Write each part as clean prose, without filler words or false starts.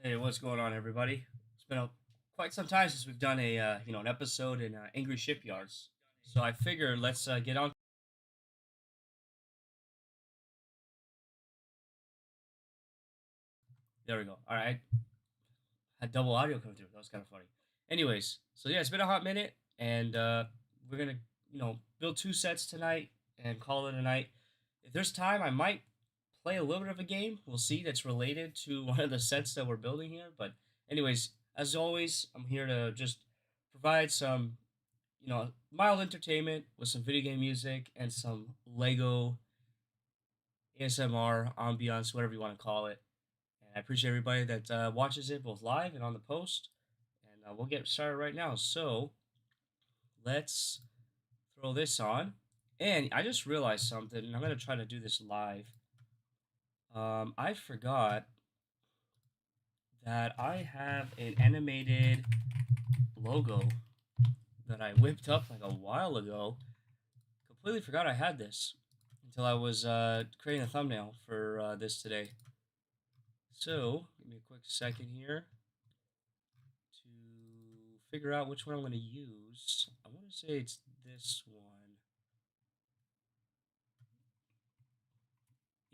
Hey, what's going on, everybody? It's been quite some time since we've done a an episode in Angry Shipyards. So I figured let's get on. There we go. All right, had double audio come through. That was kind of funny. Anyways, so yeah, it's been a hot minute, and we're gonna build two sets tonight and call it a night. If there's time, I might play a little bit of a game. We'll see that's related to one of the sets that we're building here. But anyways, as always, I'm here to just provide some mild entertainment with some video game music and some Lego ASMR ambiance, whatever you want to call it. And I appreciate everybody that watches it both live and on the post. And we'll get started right now. So let's throw this on. And I just realized something, and I'm going to try to do this live. I forgot that I have an animated logo that I whipped up like a while ago. Completely forgot I had this until I was creating a thumbnail for this today. So, give me a quick second here to figure out which one I'm going to use. I want to say it's this one.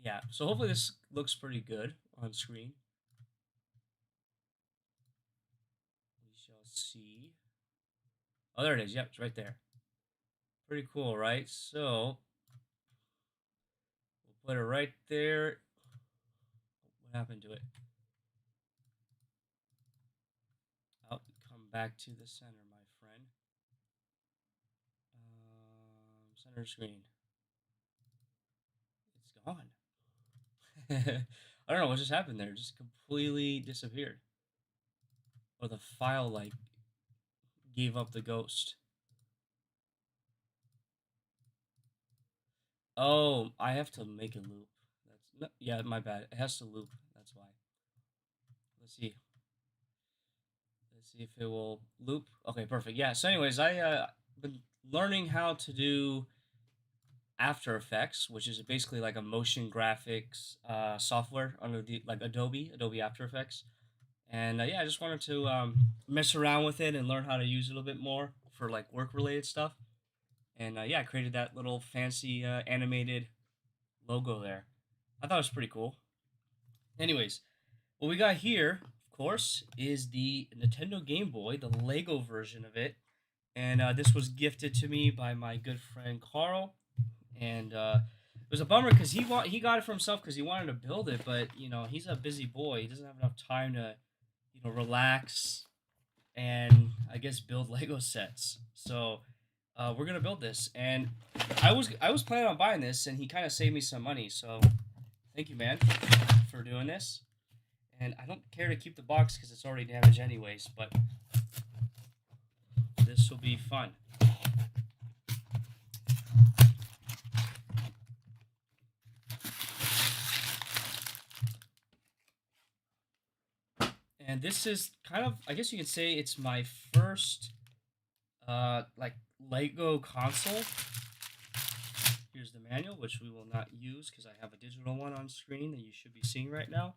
Yeah, so hopefully this looks pretty good on screen. We shall see. Oh, there it is. Yep, it's right there. Pretty cool, right? So, we'll put it right there. What happened to it? Oh, come back to the center, my friend. Center screen. It's gone. I don't know what just happened there. It just completely disappeared. Or the file like gave up the ghost. Oh, I have to make a loop. That's no, yeah, my bad. It has to loop. That's why. Let's see. Let's see if it will loop. Okay, perfect. Yeah. So, anyways, I been learning how to do After Effects, which is basically like a motion graphics software under the like Adobe After Effects. And yeah, I just wanted to mess around with it and learn how to use it a little bit more for like work related stuff. And yeah, I created that little fancy animated logo there. I thought it was pretty cool. Anyways, what we got here, of course, is the Nintendo Game Boy, the Lego version of it. And this was gifted to me by my good friend Carl. And it was a bummer because he got it for himself because he wanted to build it, but he's a busy boy. He doesn't have enough time to relax and I guess build Lego sets. So we're gonna build this, and I was planning on buying this, and he kind of saved me some money. So thank you, man, for doing this. And I don't care to keep the box because it's already damaged anyways. But this will be fun. And this is kind of, I guess you could say, it's my first like Lego console. Here's the manual, which we will not use because I have a digital one on screen that you should be seeing right now.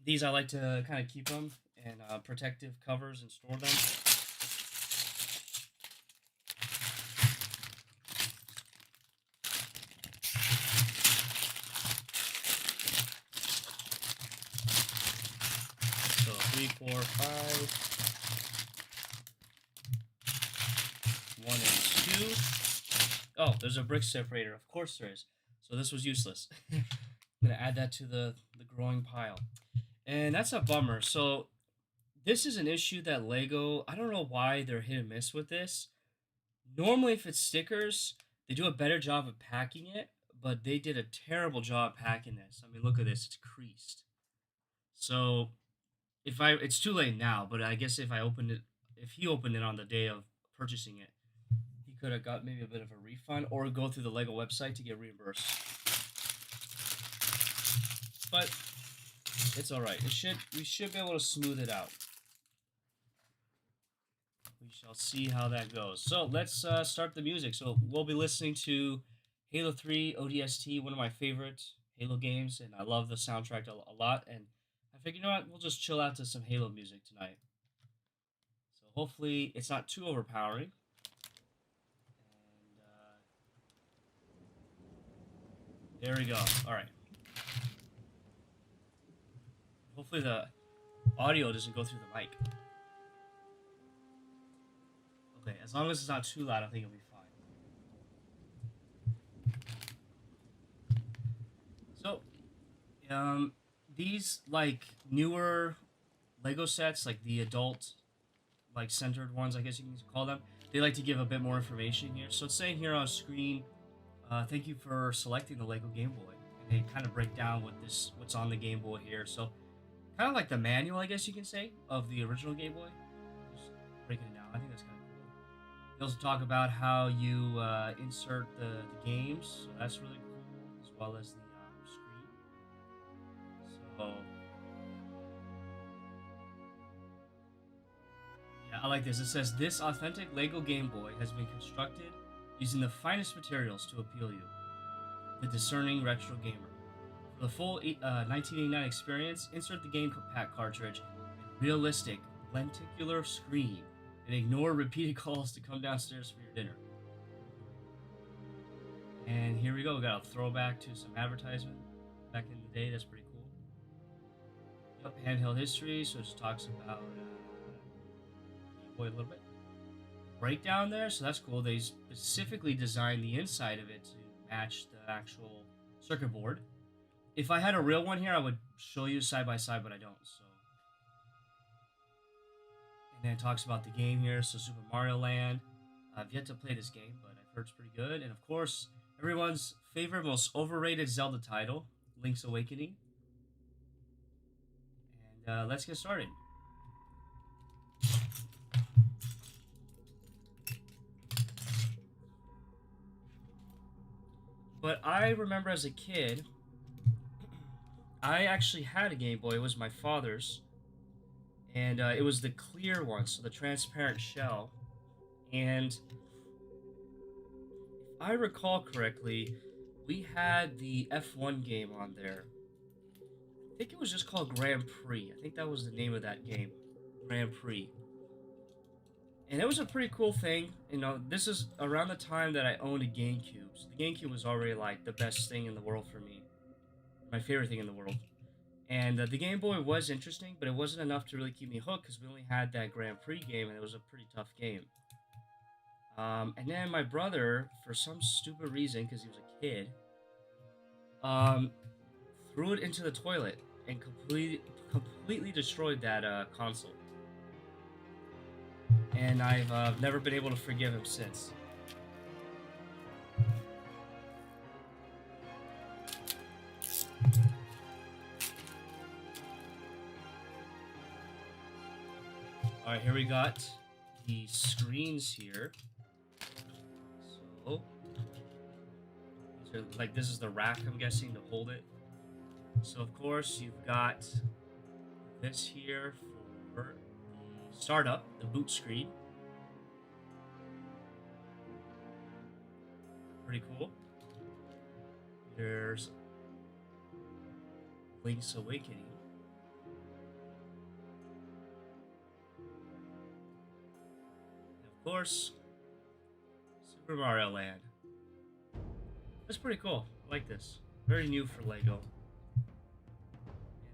These I like to kind of keep them in protective covers and store them. So 3, 4, 5. 1 and 2. Oh, there's a brick separator. Of course there is. So this was useless. I'm going to add that to the growing pile. And that's a bummer. So this is an issue that Lego, I don't know why they're hit and miss with this. Normally, if it's stickers, they do a better job of packing it, but they did a terrible job packing this. I mean, look at this. It's creased. So it's too late now, but I guess if he opened it on the day of purchasing it, he could have got maybe a bit of a refund or go through the Lego website to get reimbursed. But it's all right. We should be able to smooth it out. We shall see how that goes. So let's start the music. So we'll be listening to Halo 3 ODST, one of my favorite Halo games, and I love the soundtrack a lot. And I figured, you know what, we'll just chill out to some Halo music tonight. So hopefully it's not too overpowering. And there we go. All right. Hopefully the audio doesn't go through the mic. Okay, as long as it's not too loud, I think it'll be fine. So, these like newer Lego sets, like the adult, like centered ones, I guess you can call them, they like to give a bit more information here. So it's saying here on screen, thank you for selecting the Lego Game Boy, and they kind of break down what's on the Game Boy here. So kind of like the manual, I guess you can say, of the original Game Boy. Just breaking it down. I think that's kind of cool. They also talk about how you insert the games, so that's really cool, as well as the screen. So yeah, I like this. It says this authentic Lego Game Boy has been constructed using the finest materials to appeal you, the discerning retro gamer. For the full 1989 experience, insert the game pack cartridge and realistic lenticular screen, and ignore repeated calls to come downstairs for your dinner. And here we go. We got a throwback to some advertisement back in the day. That's pretty cool. Yep, handheld history. So it just talks about Game Boy a little bit. Breakdown there. So that's cool. They specifically designed the inside of it to match the actual circuit board. If I had a real one here, I would show you side by side, but I don't. So, and then it talks about the game here. So Super Mario Land. I've yet to play this game, but I've heard it's pretty good. And of course, everyone's favorite, most overrated Zelda title, Link's Awakening. And let's get started. But I remember as a kid, I actually had a Game Boy. It was my father's. And it was the clear one, so the transparent shell. And if I recall correctly, we had the F1 game on there. I think it was just called Grand Prix. I think that was the name of that game, Grand Prix. And it was a pretty cool thing. You know, this is around the time that I owned a GameCube. So the GameCube was already like the best thing in the world for me. My favorite thing in the world. And the Game Boy was interesting, but it wasn't enough to really keep me hooked because we only had that Grand Prix game, and it was a pretty tough game. And then my brother, for some stupid reason, because he was a kid, threw it into the toilet and completely destroyed that console. And I've never been able to forgive him since. Alright, here we got the screens here. So, like, this is the rack, I'm guessing, to hold it. So, of course, you've got this here for the startup, the boot screen. Pretty cool. There's Link's Awakening. Of course, Super Mario Land. That's pretty cool. I like this. Very new for Lego. And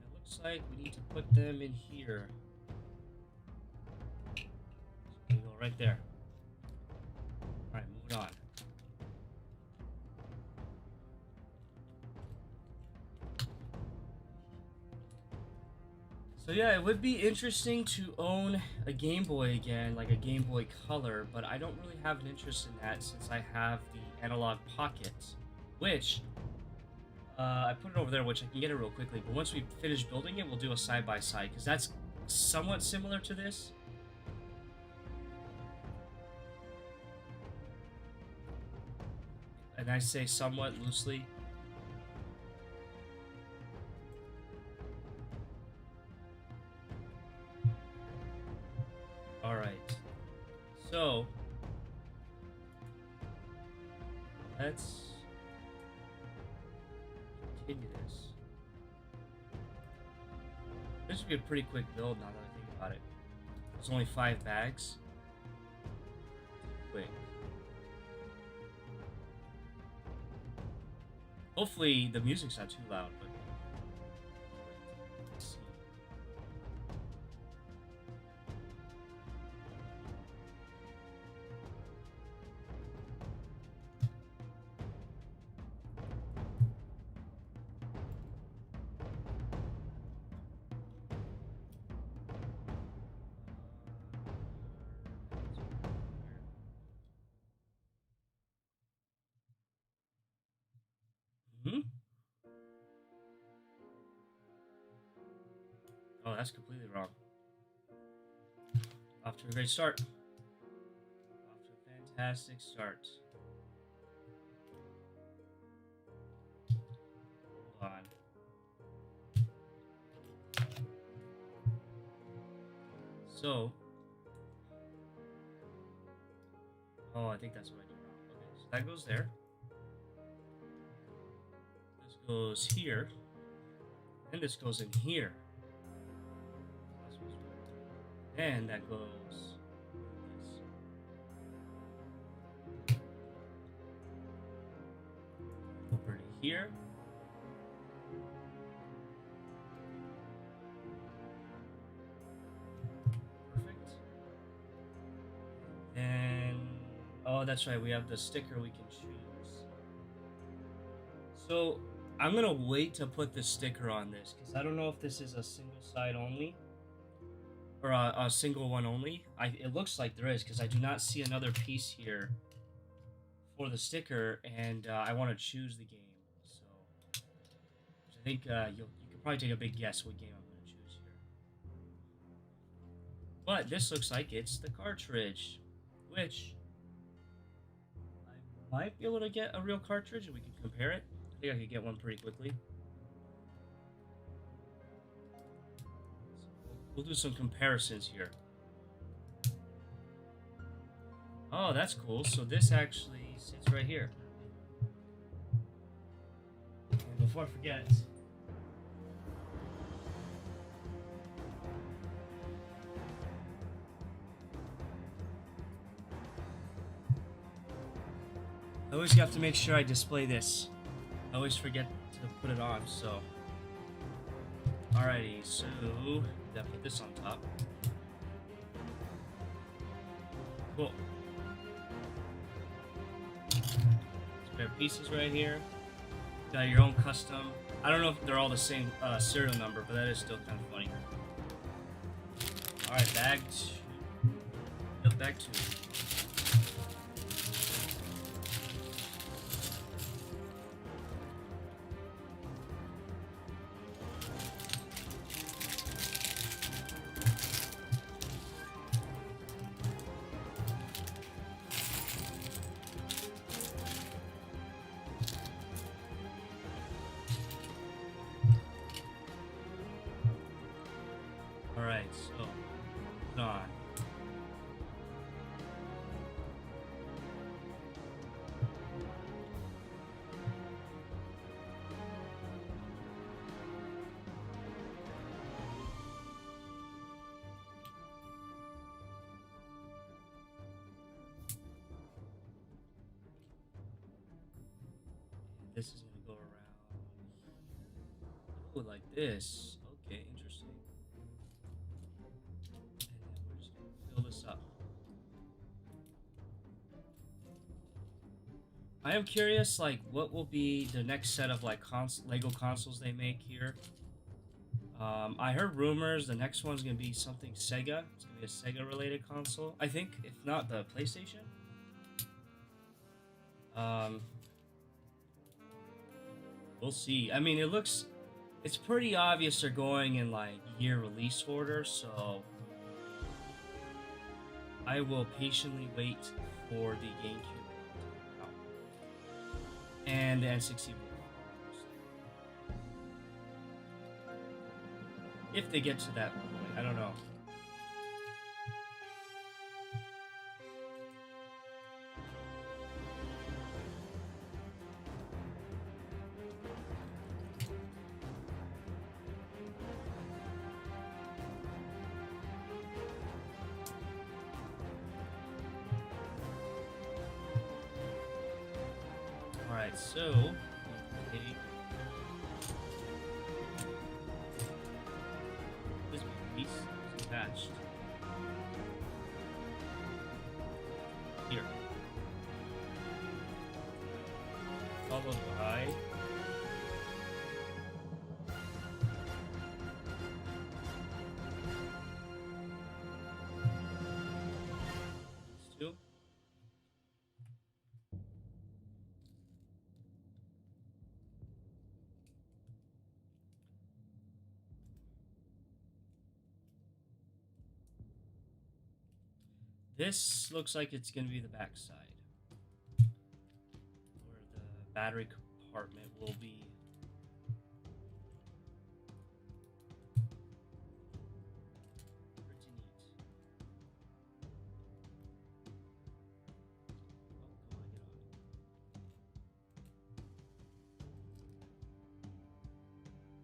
it looks like we need to put them in here. So we go right there. Alright, moving on. So yeah, it would be interesting to own a Game Boy again, like a Game Boy Color, but I don't really have an interest in that since I have the Analog Pocket, which, I put it over there, which I can get it real quickly, but once we finish building it, we'll do a side-by-side, because that's somewhat similar to this. And I say somewhat loosely. Alright, so let's continue this. This would be a pretty quick build now that I think about it. There's only 5 bags. Quick. Hopefully the music's not too loud, but let's see. Hmm? Oh, that's completely wrong. Off to a great start. Off to a fantastic start. Hold on. So, oh, I think that's what I did wrong. Okay, so that goes there. This goes here. And this goes in here. And that goes this. Over to here. Perfect. And oh, that's right. We have the sticker we can choose. So I'm gonna wait to put the sticker on this because I don't know if this is a single side only. Or a single one only. It looks like there is because I do not see another piece here for the sticker, and I want to choose the game. So I think you can probably take a big guess what game I'm going to choose here. But this looks like it's the cartridge, which I might be able to get a real cartridge and we can compare it. I think I could get one pretty quickly. We'll do some comparisons here. Oh, that's cool. So this actually sits right here. And before I forget, I always have to make sure I display this. I always forget to put it on, so. Alrighty, so gotta put this on top. Cool. Spare pieces right here. Got your own custom. I don't know if they're all the same serial number, but that is still kind of funny. Alright, bag 2. Yep, bag 2. Alright, so hold on. This is gonna go around. Oh, like this. Okay, interesting. And then we're just gonna fill this up. I am curious, like, what will be the next set of like Lego consoles they make here. I heard rumors the next one's gonna be something Sega. It's gonna be a Sega-related console. I think, if not the PlayStation. We'll see. I mean, it's pretty obvious they're going in like year release order, so I will patiently wait for the GameCube and the N64. If they get to that point, I don't know. Alright, so take this piece is attached here, followed by these two. This looks like it's going to be the back side, where the battery compartment will be. Pretty neat. Oh, come on, get on.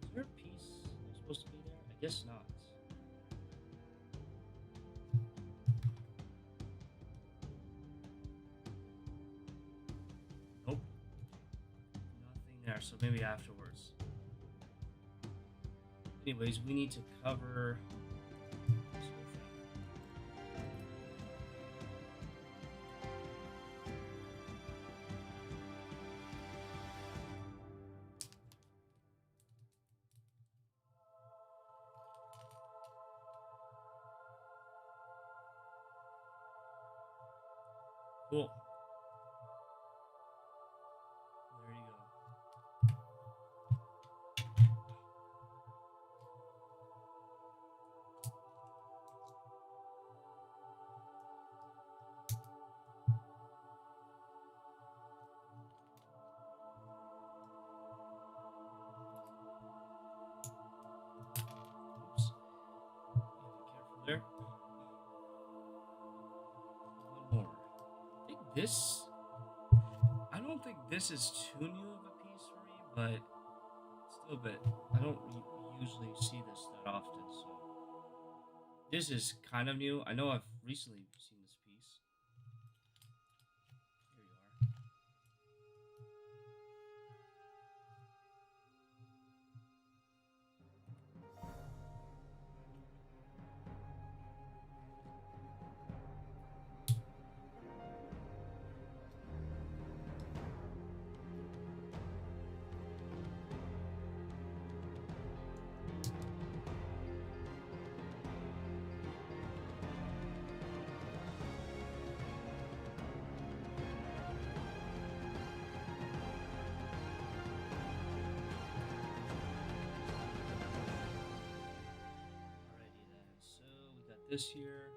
Is there a piece that's supposed to be there? I guess not. Nope. Nothing there, so maybe afterwards. Anyways, we need to cover this whole thing. Cool. There you go. Oops. Be careful there. One more. I think this. I don't think this is too new of a piece for me, but still a bit. I don't usually see this that often, so this is kind of new. I know I've recently seen this piece. Here you are. Alrighty then. So we got this here.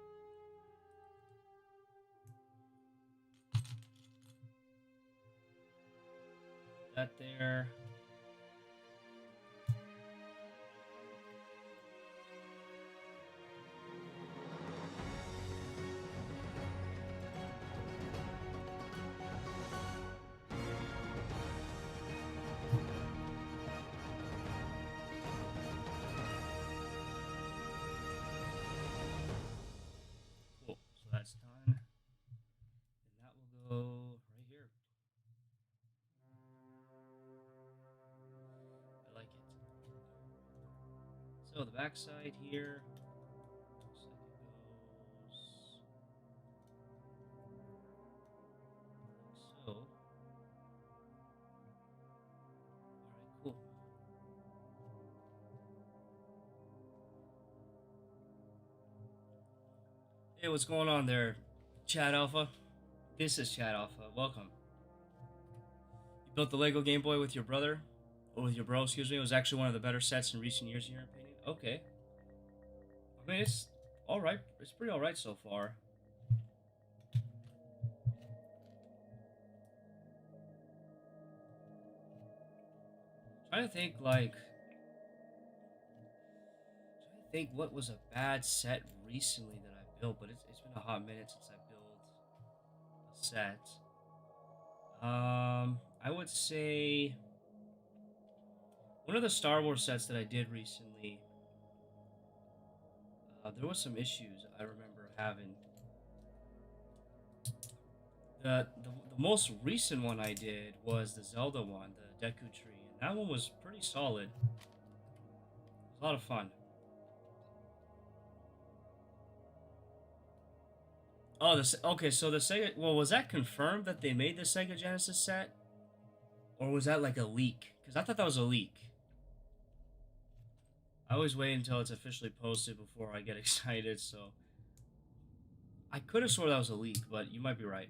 That there. Cool. So that's done. And that will go right here. I like it. So the back side here looks like it goes like so. Alright, cool. Hey, what's going on there, Chat Alpha? This is Chat Alpha. Welcome. You built the Lego Game Boy with your brother? Or with your bro, excuse me. It was actually one of the better sets in recent years, in your opinion? Okay. I mean, it's alright. It's pretty alright so far. Trying to think, like... Trying to think what was a bad set recently that I built, but it's been a hot minute since I built a set. I would say... One of the Star Wars sets that I did recently, there was some issues I remember having. The most recent one I did was the Zelda one, the Deku Tree, and that one was pretty solid. It was a lot of fun. Oh, okay. So the Sega. Well, was that confirmed that they made the Sega Genesis set, or was that like a leak? Because I thought that was a leak. I always wait until it's officially posted before I get excited. So I could have sworn that was a leak, but you might be right.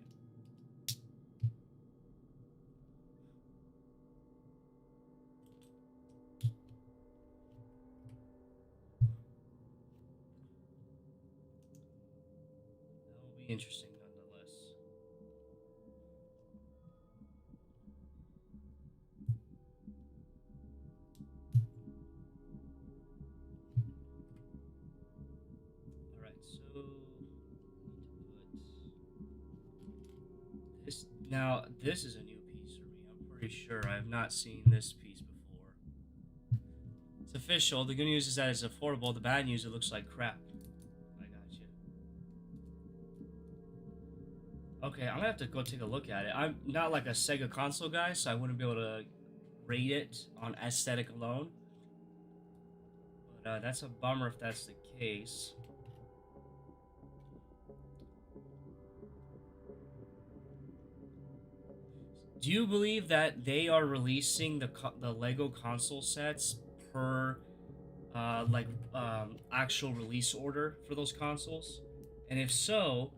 That will be interesting nonetheless. All right, so this now. This is a new piece for me. I'm pretty sure I have not seen this piece before. It's official. The good news is that it's affordable. The bad news, it looks like crap. I got you. Okay, I'm gonna have to go take a look at it. I'm not like a Sega console guy, so I wouldn't be able to rate it on aesthetic alone. But that's a bummer if that's the case. Do you believe that they are releasing the Lego console sets per actual release order for those consoles? And if so,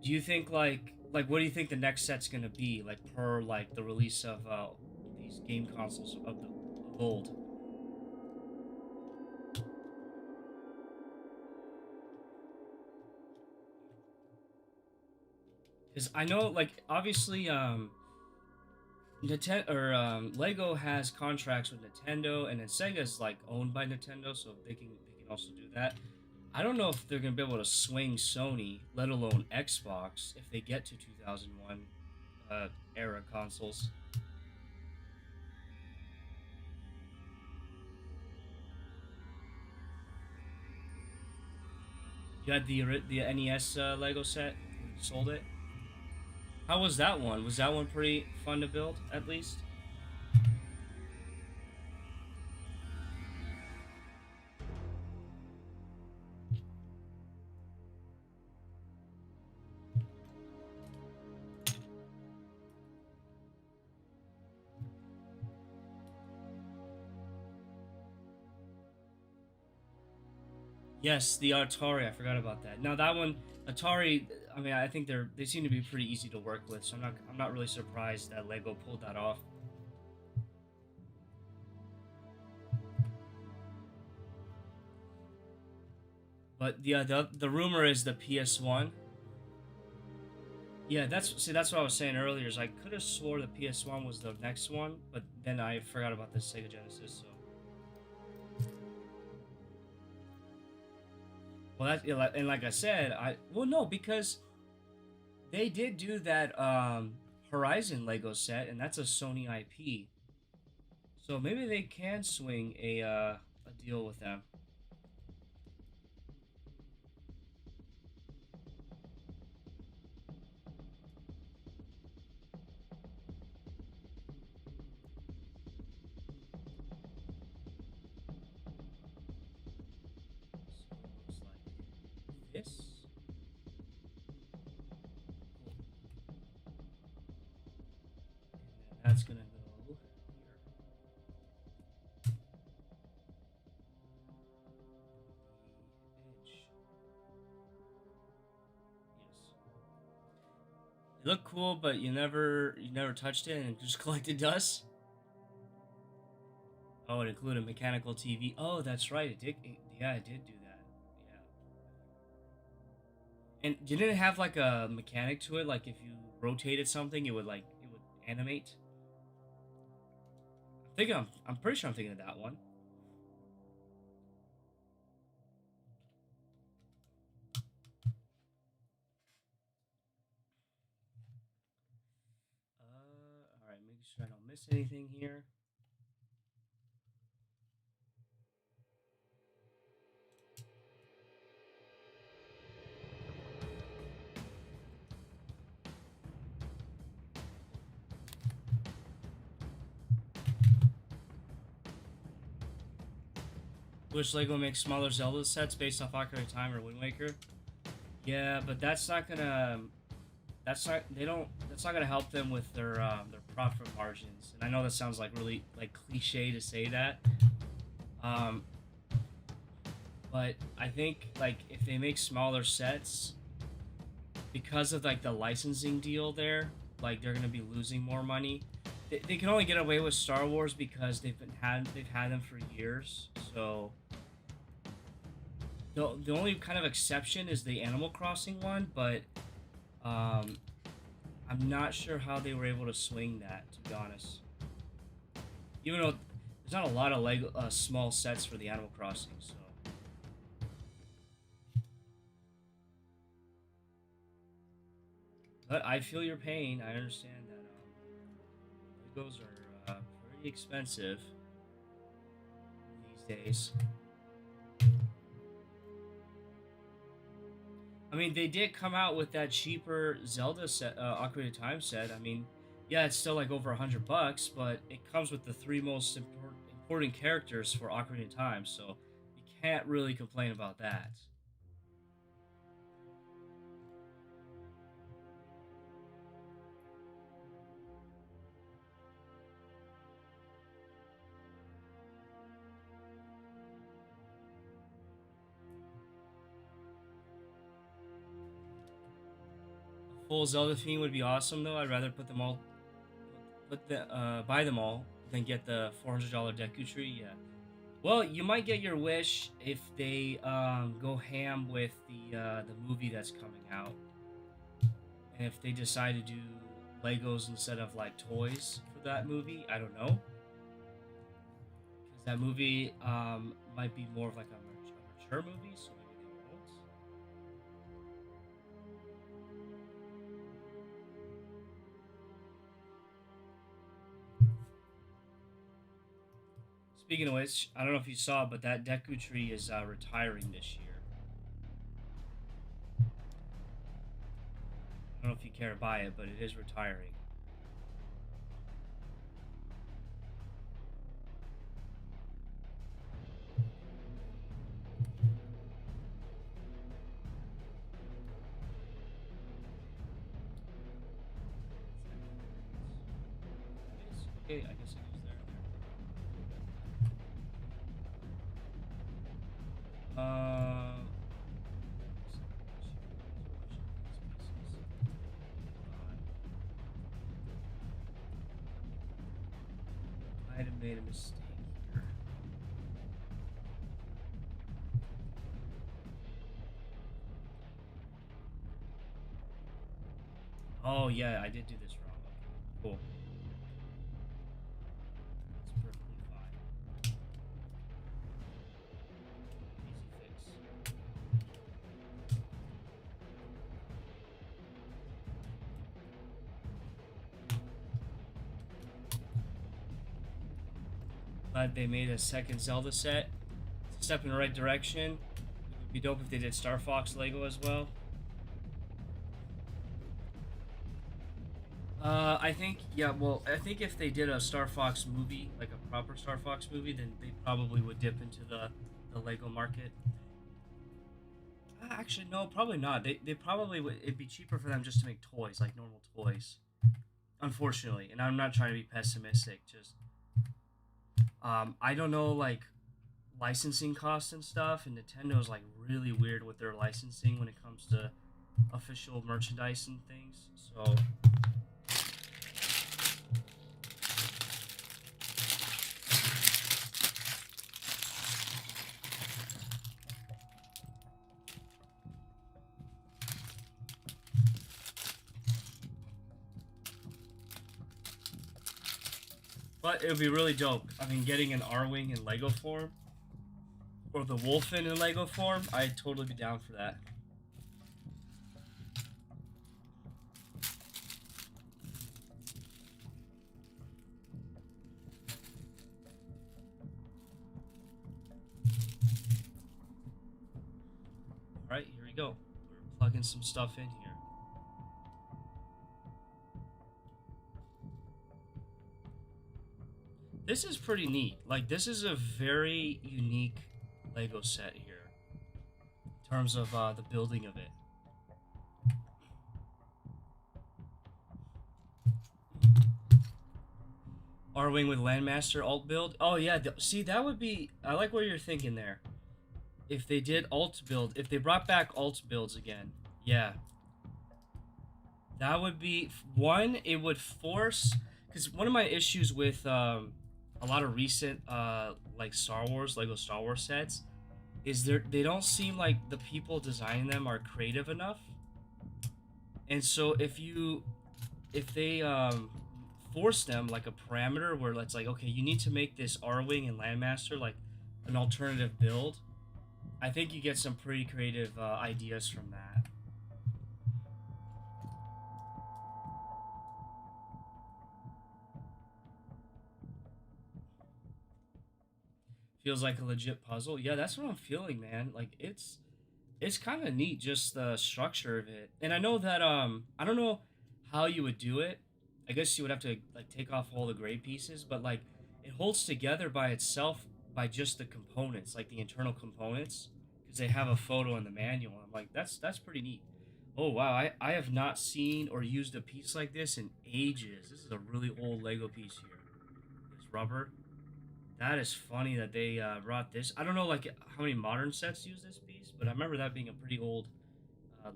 do you think like what do you think the next set's gonna be like per like the release of these game consoles of old? Because I know like obviously Nintendo or Lego has contracts with Nintendo, and then Sega's like owned by Nintendo, so they can also do that. I don't know if they're gonna be able to swing Sony, let alone Xbox, if they get to 2001 era consoles. You had the NES Lego set, you sold it. How was that one? Was that one pretty fun to build, at least? Yes, the Atari. I forgot about that. Now that one, Atari. I mean, I think they seem to be pretty easy to work with, so I'm not really surprised that Lego pulled that off. But yeah, the rumor is the PS1. Yeah, that's what I was saying earlier. Is I could have swore the PS1 was the next one, but then I forgot about the Sega Genesis. So well, that yeah, and like I said, no because they did do that Horizon Lego set, and that's a Sony IP. So maybe they can swing a deal with them. So it looks like this. Cool. And then that's gonna go here. The edge. Yes. It looked cool, but you never touched it and it just collected dust. Oh, it included mechanical TV. Oh, that's right. Yeah, it did do that. Yeah. And didn't it have like a mechanic to it? Like if you rotated something, it would animate. I'm pretty sure I'm thinking of that one. All right, making sure I don't miss anything here. Which Lego makes smaller Zelda sets based off Ocarina of Time or Wind Waker. Yeah, but that's not gonna. That's not. They don't. That's not gonna help them with their profit margins. And I know that sounds like really like cliche to say that. Um, but I think like if they make smaller sets, because of like the licensing deal there, like they're gonna be losing more money. They can only get away with Star Wars because they've had them for years. So the only kind of exception is the Animal Crossing one, but um, I'm not sure how they were able to swing that, to be honest. Even though there's not a lot of Lego small sets for the Animal Crossing, so. But I feel your pain. I understand that Legos are pretty expensive these days. I mean, they did come out with that cheaper Zelda set, Ocarina of Time set. I mean, yeah, it's still like over $100, but it comes with the three most important characters for Ocarina of Time, so you can't really complain about that. A full Zelda theme would be awesome, though. I'd rather put them all, buy them all than get the $400 Deku Tree. Yeah. Well, you might get your wish if they go ham with the movie that's coming out, and if they decide to do Legos instead of like toys for that movie. I don't know, because that movie might be more of like a mature movie, so maybe they won't. Speaking of which, I don't know if you saw, but that Deku Tree is retiring this year. I don't know if you care to buy it, but it is retiring. Okay, I guess it goes there. Might have made a mistake here. Oh yeah, I did do this wrong. Okay, cool. It's perfectly fine. Easy fix. Glad they made a second Zelda set. It's a step in the right direction. It would be dope if they did Star Fox Lego as well. I think, yeah, well, I think if they did a Star Fox movie, like a proper Star Fox movie, then they probably would dip into the Lego market. Actually, no, probably not. They probably would. It'd be cheaper for them just to make toys, like normal toys. Unfortunately, and I'm not trying to be pessimistic. Just, I don't know, like licensing costs and stuff, and Nintendo's like really weird with their licensing when it comes to official merchandise and things. So but it would be really dope. I mean, getting an R-Wing in Lego form, or the Wolfen in Lego form, I'd totally be down for that. Alright, here we go. We're plugging some stuff in here. This is pretty neat. Like, this is a very unique Lego set here in terms of the building of it. R-Wing with Landmaster alt build. Oh yeah, see that would be. I like what you're thinking there. If they did alt build, if they brought back alt builds again, yeah, that would be one. It would force, because one of my issues with a lot of recent like Star Wars Lego Star Wars sets is they don't seem like the people designing them are creative enough. And so if they force them like a parameter where it's like, okay, you need to make this R-Wing and Landmaster like an alternative build, I think you get some pretty creative ideas from that. Feels like a legit puzzle. Yeah, that's what I'm feeling, man. Like it's kind of neat, just the structure of it. And I know that I don't know how you would do it. I guess you would have to like take off all the gray pieces, but like it holds together by itself by just the components, like the internal components, because they have a photo in the manual. I'm like, that's pretty neat. Oh wow, I have not seen or used a piece like this in ages. This is a really old Lego piece here. This rubber. That is funny that they brought this. I don't know like how many modern sets use this piece, but I remember that being a pretty old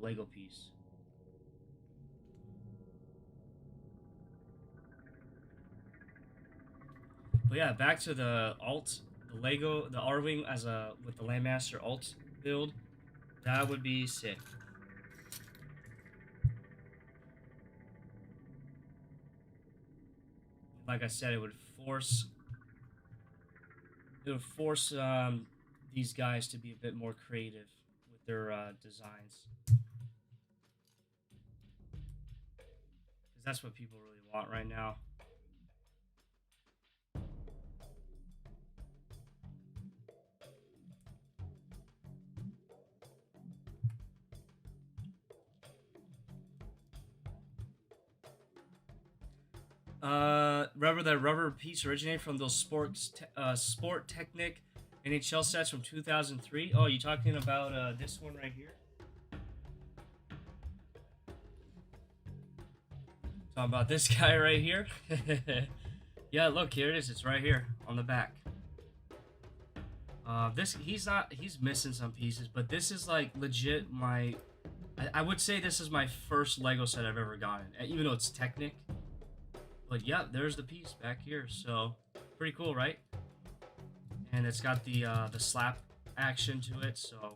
Lego piece. But yeah, back to the alt, the Lego, the R-Wing as a with the Landmaster alt build. That would be sick. Like I said, force it would force these guys to be a bit more creative with their designs, because that's what people really want right now. Remember that rubber piece originated from those Sport Technic NHL sets from 2003. Oh, you talking about this one right here? Talking about this guy right here? Yeah, look, here it is. It's right here on the back. This he's missing some pieces, but this is like legit I would say this is my first Lego set I've ever gotten, even though it's Technic. But yeah, there's the piece back here. So pretty cool, right? And it's got the slap action to it. So all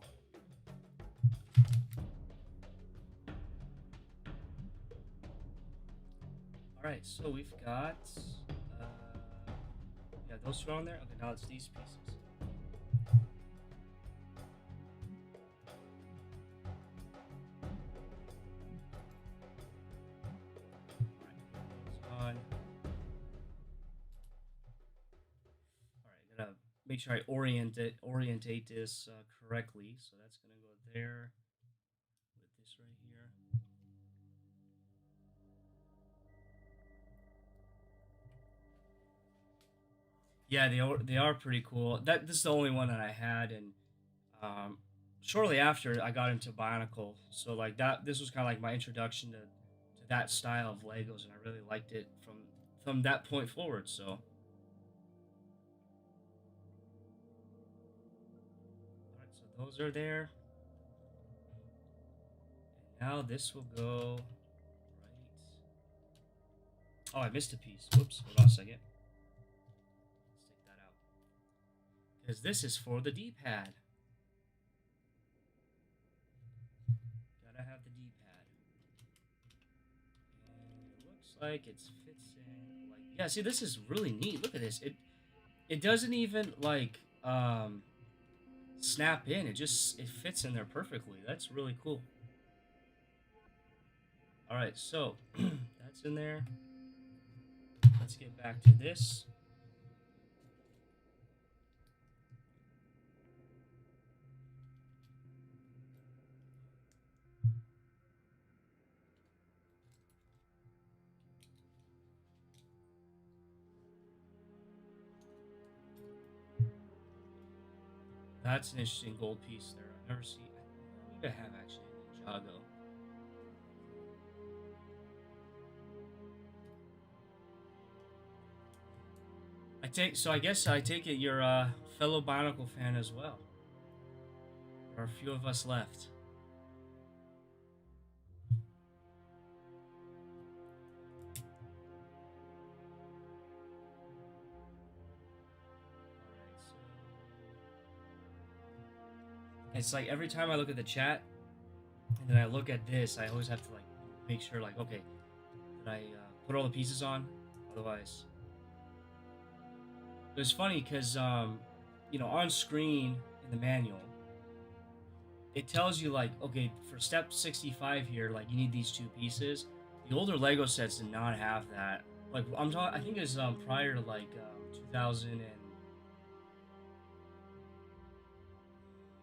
right, so we've got yeah, those two on there. Okay, now it's these pieces. All right, gotta make sure I orientate this correctly. So that's gonna go there with this right here. Yeah, they are pretty cool. This is the only one that I had, and um, shortly after I got into Bionicle. So like that, this was kind of like my introduction to that style of Legos, and I really liked it from that point forward. So all right, so those are there. And now this will go right. Oh, I missed a piece. Whoops. Hold on a second. Let's take that out. Because this is for the D-pad. Gotta have the D-pad. And it looks like it fits in. Like, yeah, see, this is really neat. Look at this. It doesn't even like snap in. It fits in there perfectly. That's really cool. All right, so that's in there. Let's get back to this. That's an interesting gold piece there. I've never seen. I think I have actually a Ninjago. I guess I take it you're a fellow Bionicle fan as well. There are a few of us left. It's like every time I look at the chat and then I look at this, I always have to like make sure like, okay, did I put all the pieces on? Otherwise, it's funny because you know, on screen in the manual, it tells you like, okay, for step 65 here, like you need these two pieces. The older Lego sets did not have that. Like I'm talking, I think it's prior to like 2000 and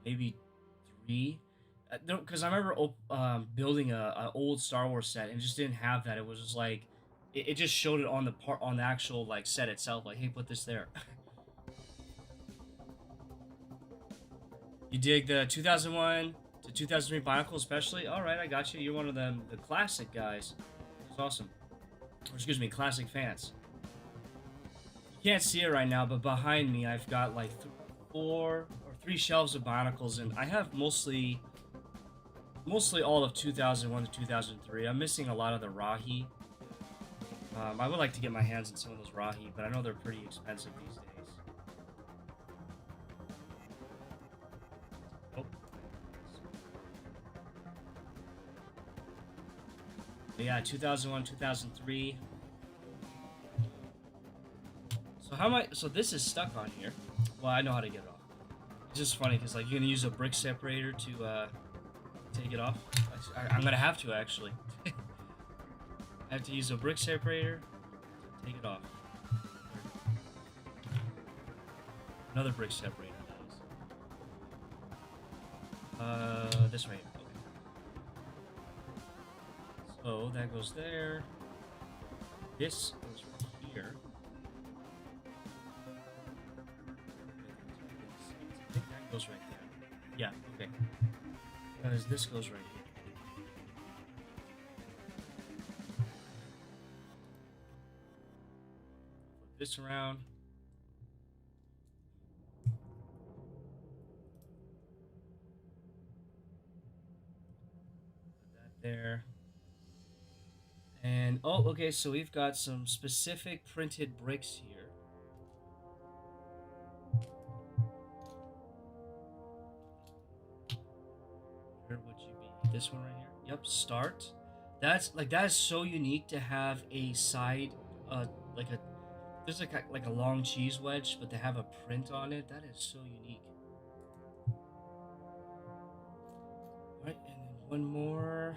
maybe three. Because I remember building a old Star Wars set and just didn't have that. It was just like it just showed it on the actual like set itself. Like, hey, put this there. You dig the 2001 to 2003 Bionicle especially? All right, I got you. You're one of the classic guys. That's awesome. Or excuse me, classic fans. You can't see it right now, but behind me I've got like 4 or 3 shelves of Bionicles, and I have mostly all of 2001 to 2003. I'm missing a lot of the Rahi. I would like to get my hands on some of those Rahi, but I know they're pretty expensive these days. Oh. But yeah, 2001, 2003. So how am I? So this is stuck on here. Well, I know how to get it off. It's just funny because like you're gonna use a brick separator to take it off. I'm gonna have to actually. I have to use a brick separator to take it off. Another brick separator, that is. This way. Okay. So that goes there. This goes right here. I think that goes right there. Yeah, okay. Because this goes right here. Flip this around. Put that there. And, oh, okay, so we've got some specific printed bricks here. Where would you be? This one right here? Yep, start. That is so unique to have a side, like a, there's like a long cheese wedge, but to have a print on it, that is so unique. Alright, and then one more.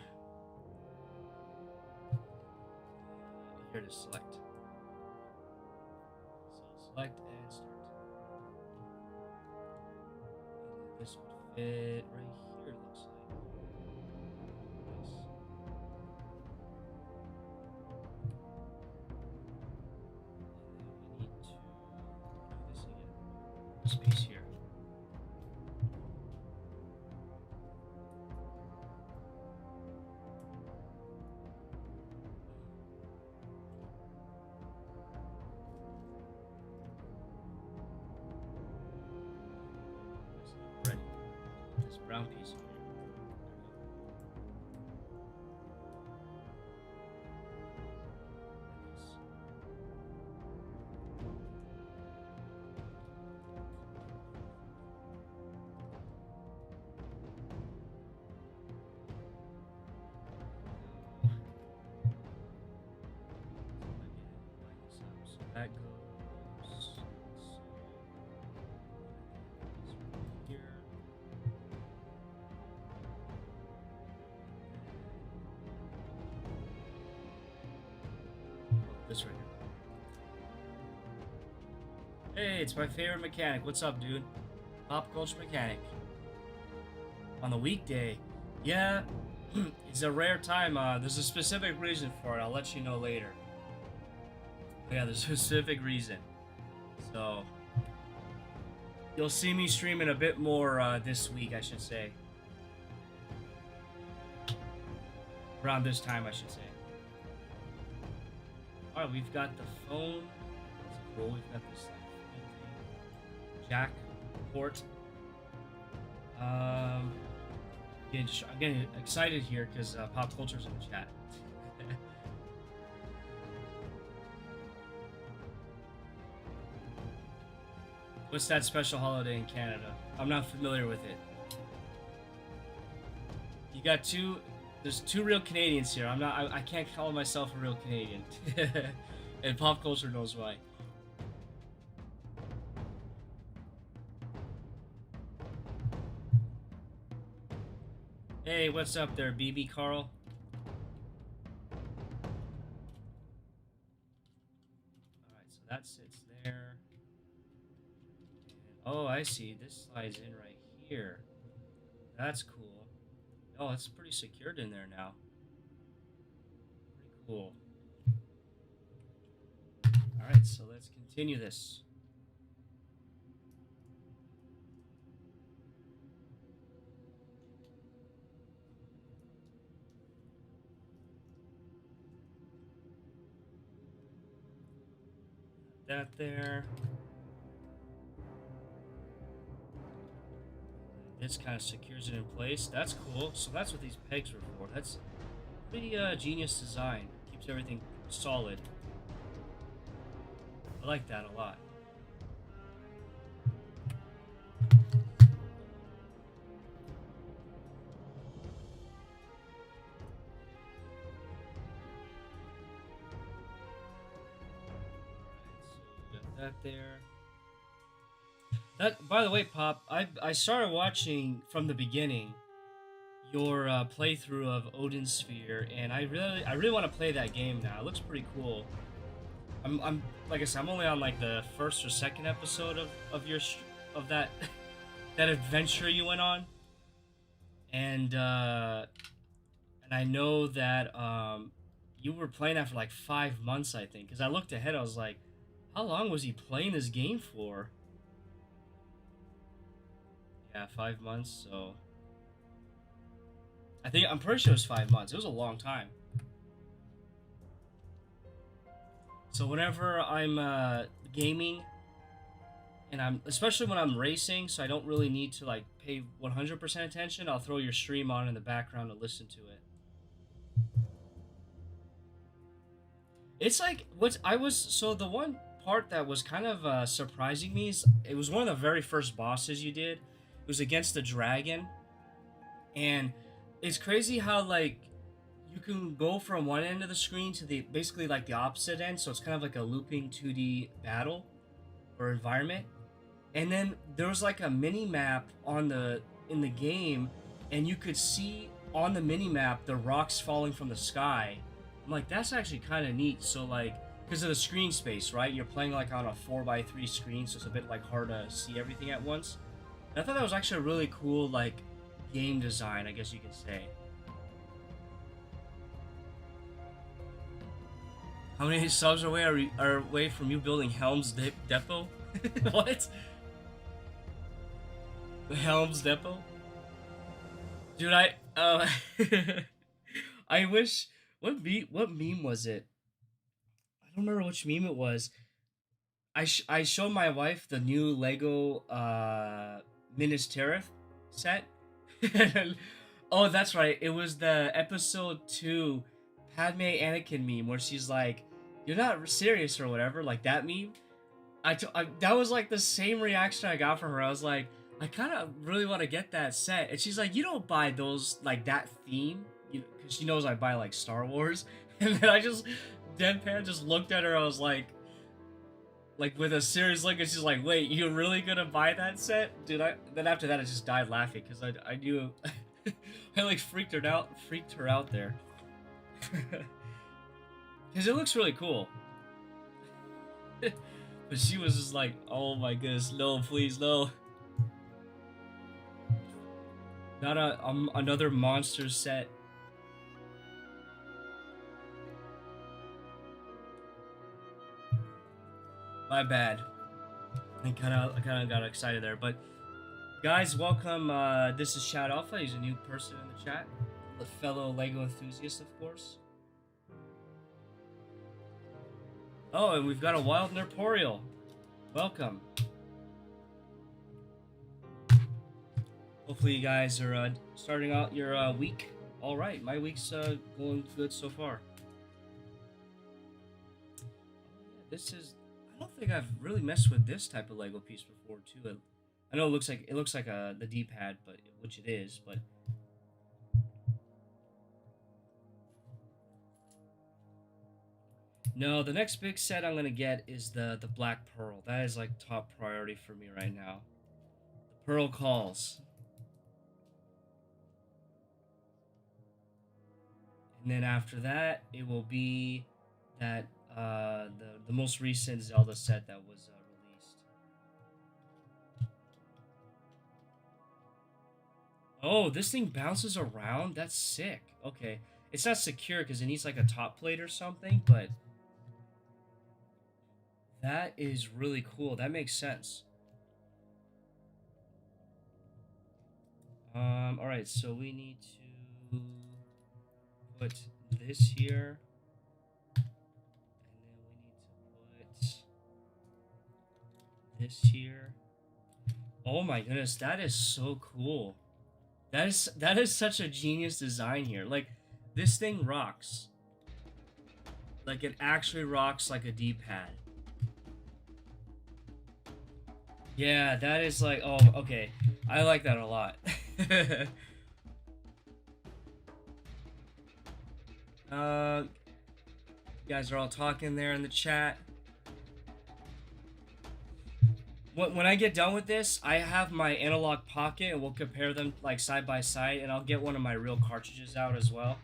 Here to select. So select and start. And this would fit right here, it looks like. Nice. And then we need to do this again. This piece here. Brown piece here. So that goes here. This right here. Hey, it's my favorite mechanic. What's up, dude? Pop culture mechanic. On the weekday. Yeah, it's a rare time. There's a specific reason for it. I'll let you know later. But yeah, there's a specific reason. So, You'll see me streaming a bit more this week, I should say. Around this time, I should say. Alright, we've got the phone. That's cool. We've got this jack port. I'm getting excited here because Pop Culture's in the chat. What's that special holiday in Canada? I'm not familiar with it. You got two. There's two real Canadians here. I can't call myself a real Canadian. And Pop Culture knows why. Hey, what's up there, BB Carl? Alright, so that sits there. Oh, I see. This slides in right here. That's cool. Oh, it's pretty secured in there now. Pretty cool. Alright, so let's continue this. That there. This kind of secures it in place. That's cool. So that's what these pegs were for. That's pretty genius design. Keeps everything solid. I like that a lot. That there. That, by the way, Pop, I started watching from the beginning your playthrough of Odin Sphere, and I really want to play that game now. It looks pretty cool. I'm like I said, I'm only on like the first or second episode of that that adventure you went on, and I know that you were playing that for like 5 months, I think, because I looked ahead, I was like, how long was he playing this game for? Yeah, 5 months, so... I'm pretty sure it was 5 months. It was a long time. So whenever I'm gaming, and especially when I'm racing, so I don't really need to like pay 100% attention, I'll throw your stream on in the background to listen to it. It's like, so the one part that was kind of surprising me is, it was one of the very first bosses you did. It was against the dragon, and it's crazy how like you can go from one end of the screen to the basically like the opposite end, so it's kind of like a looping 2D battle or environment. And then there was like a mini map in the game, and you could see on the mini map the rocks falling from the sky. I'm like, that's actually kind of neat. So like, because of the screen space, right? You're playing like on a 4x3 screen, so it's a bit like hard to see everything at once. And I thought that was actually a really cool like game design, I guess you could say. How many subs are away from you building Helm's Depot? What? Helm's Depot? Dude, I wish. What meme was it? I don't remember which meme it was. I showed my wife the new Lego Minas Tirith set. Oh, that's right. It was the episode 2 Padme Anakin meme where she's like, "You're not serious" or whatever, like that meme. That was like the same reaction I got from her. I was like, I kind of really want to get that set, and she's like, "You don't buy those like that theme," you know, because she knows I buy like Star Wars. And then I just deadpan just looked at her. I was like with a serious look, and she's like, "Wait, you're really gonna buy that set, dude?" Then after that, I just died laughing because I knew I like freaked her out there. Because it looks really cool. But she was just like, "Oh my goodness, no, please, no." Not another monster set. My bad. I kind of got excited there, but guys, welcome. This is Chad Alpha. He's a new person in the chat, a fellow Lego enthusiast, of course. Oh, and we've got a wild Nerporial. Welcome. Hopefully, you guys are starting out your week. All right, my week's going good so far. This is. I don't think I've really messed with this type of Lego piece before, too. I know it looks like the D-pad, but which it is, but. No, the next big set I'm gonna get is the Black Pearl. That is like top priority for me right now. The Pearl calls. And then after that, it will be that the most recent Zelda set that was released. Oh, this thing bounces around? That's sick. Okay. It's not secure because it needs like a top plate or something, but that is really cool. That makes sense. All right, so we need to put this here, and then we need to put this here. Oh my goodness, that is so cool. That is such a genius design here. Like, this thing rocks. Like, it actually rocks like a D-pad. Yeah, that is like, oh, okay. I like that a lot. You guys are all talking there in the chat. When I get done with this, I have my analog pocket, and we'll compare them like side by side, and I'll get one of my real cartridges out as well.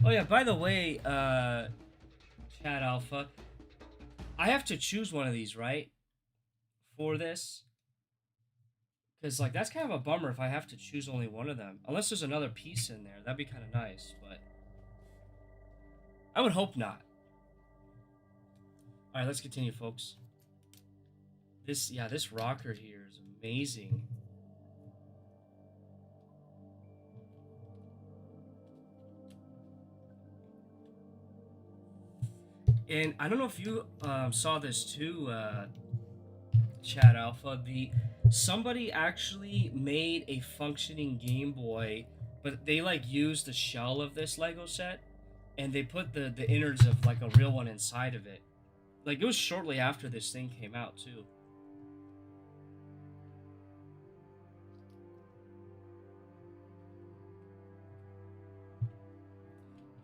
Oh yeah, by the way, Chat Alpha, I have to choose one of these, right? For this? Because, like, that's kind of a bummer if I have to choose only one of them. Unless there's another piece in there. That'd be kind of nice, but I would hope not. Alright, let's continue, folks. This rocker here is amazing. And I don't know if you saw this too, Chat Alpha. Somebody actually made a functioning Game Boy, but they like used the shell of this Lego set, and they put the innards of like a real one inside of it. Like, it was shortly after this thing came out too.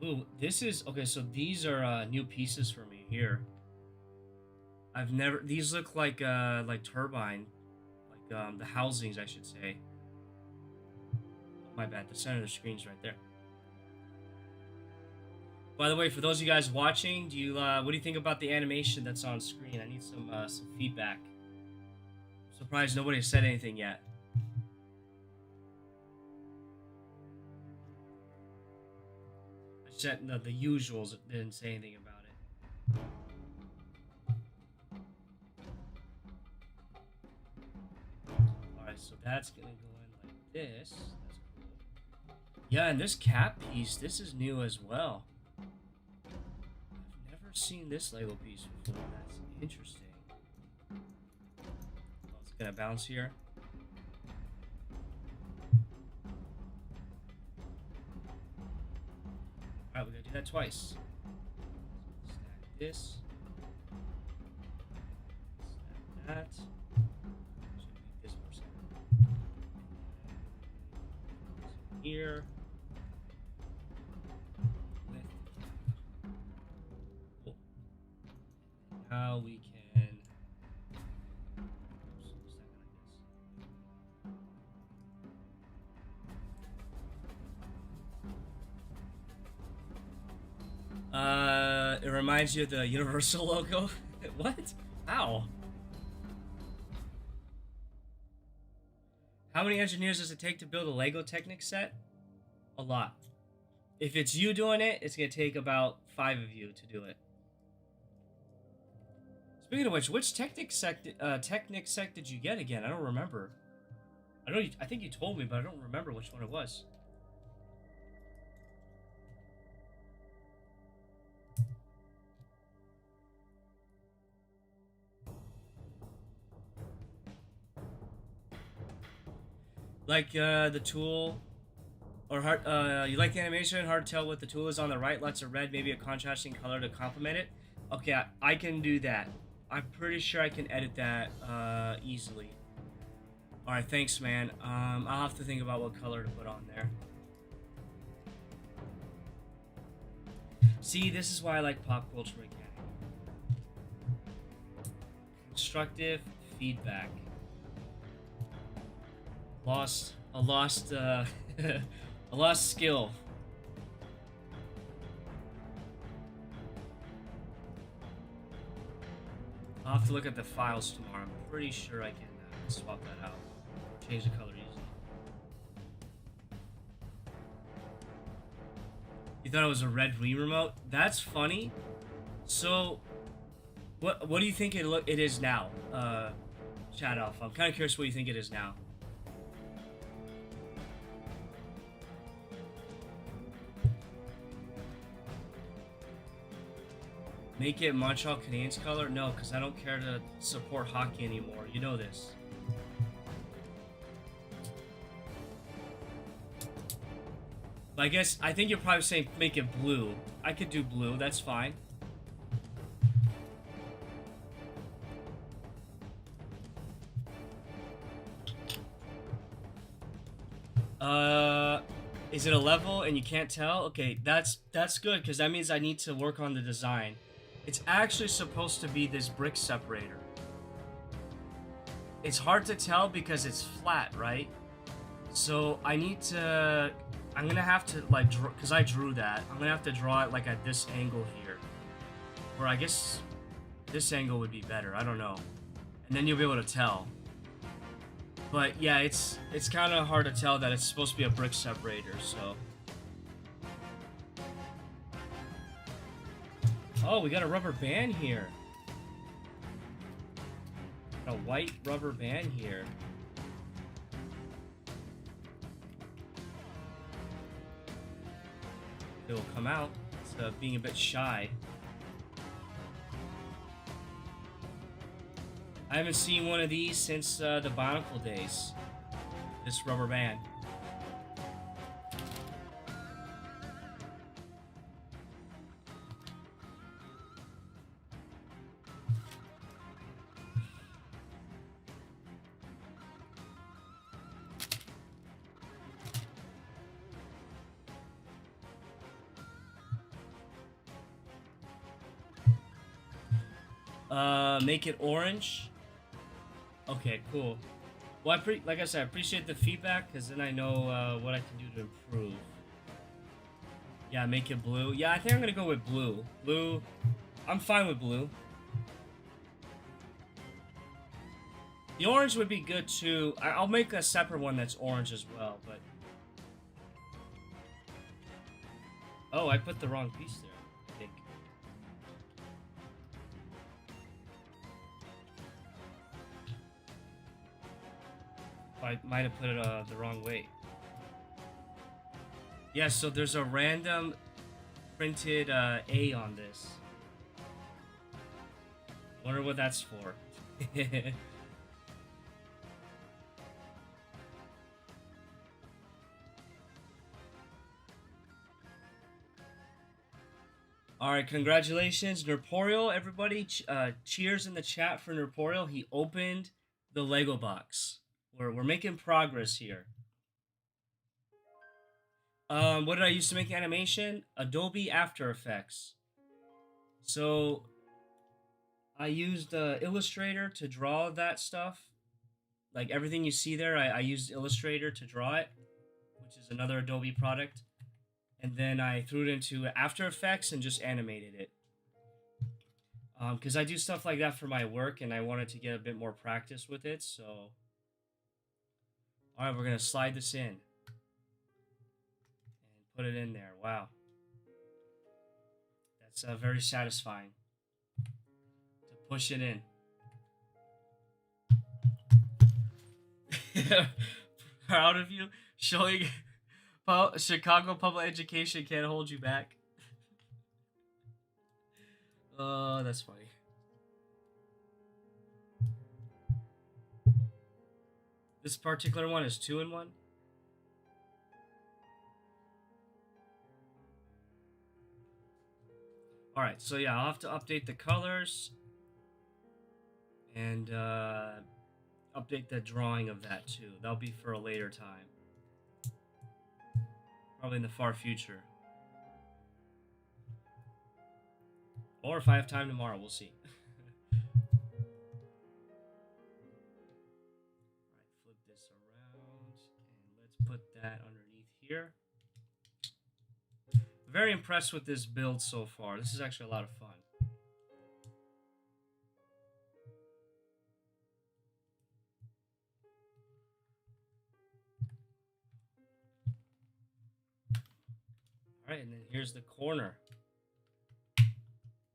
Ooh, this is okay. So these are new pieces for me here. I've never. These look like turbine, like the housings, I should say. My bad. The center of the screen's right there. By the way, for those of you guys watching, do you what do you think about the animation that's on screen? I need some feedback. I'm surprised nobody said anything yet. I said the usuals didn't say anything about it. Alright, so that's gonna go in like this. That's cool. Yeah, and this cap piece, this is new as well. I've never seen this Lego piece before. That's interesting. Oh, it's gonna bounce here. Alright, we gotta do that twice. Stack this. Stack that. Should make this more center. Here. With cool. Now we can. Oops, stack it like this. It reminds you of the Universal logo. What? How? How many engineers does it take to build a Lego Technic set? A lot. If it's you doing it, it's gonna take about 5 of you to do it. Speaking of which Technic sec did you get again? I don't remember. I think you told me, but I don't remember which one it was. Like the tool, or hard. You like the animation? Hard to tell what the tool is on the right. Lots of red, maybe a contrasting color to complement it. Okay, I can do that. I'm pretty sure I can edit that easily. All right, thanks, man. I'll have to think about what color to put on there. See, this is why I like pop culture mechanic. Constructive feedback. A lost skill. I'll have to look at the files tomorrow. I'm pretty sure I can swap that out. Change the color easily. You thought it was a red Wii remote? That's funny. So, what do you think it is now? Chat Alpha. I'm kind of curious what you think it is now. Make it Montreal Canadiens color? No, because I don't care to support hockey anymore. You know this. But I think you're probably saying make it blue. I could do blue. That's fine. Is it a level and you can't tell? Okay, that's good because that means I need to work on the design. It's actually supposed to be this brick separator. It's hard to tell because it's flat, right? So I need to... I'm gonna have to, like, because I drew that. I'm gonna have to draw it, like, at this angle here. Or I guess this angle would be better. I don't know. And then you'll be able to tell. But, yeah, it's kind of hard to tell that it's supposed to be a brick separator, so... Oh, we got a rubber band here. A white rubber band here. It will come out. It's being a bit shy. I haven't seen one of these since the Bionicle days. This rubber band. Make it orange. Okay, cool. Well, like I said, I appreciate the feedback because then I know what I can do to improve. Yeah, make it blue. Yeah, I think I'm gonna go with blue. Blue. I'm fine with blue. The orange would be good too. I'll make a separate one that's orange as well, but... Oh, I put the wrong piece there, I think. I might have put it the wrong way. Yeah, so there's a random printed A on this. Wonder what that's for. Alright, congratulations, Nerporial, everybody. Cheers in the chat for Nerporial. He opened the Lego box. We're making progress here. What did I use to make animation? Adobe After Effects. So, I used Illustrator to draw that stuff. Like, everything you see there, I used Illustrator to draw it, which is another Adobe product. And then I threw it into After Effects and just animated it. Because I do stuff like that for my work, and I wanted to get a bit more practice with it, so... Alright, we're going to slide this in. And put it in there. Wow. It's very satisfying to push it in. Proud of you. Showing Chicago public education can't hold you back. Oh, that's funny. This particular one is 2-in-1. Alright, so yeah, I'll have to update the colors and update the drawing of that too. That'll be for a later time. Probably in the far future. Or if I have time tomorrow, we'll see. Alright, flip this around and let's put that underneath here. Very impressed with this build so far. This is actually a lot of fun. Alright, and then here's the corner,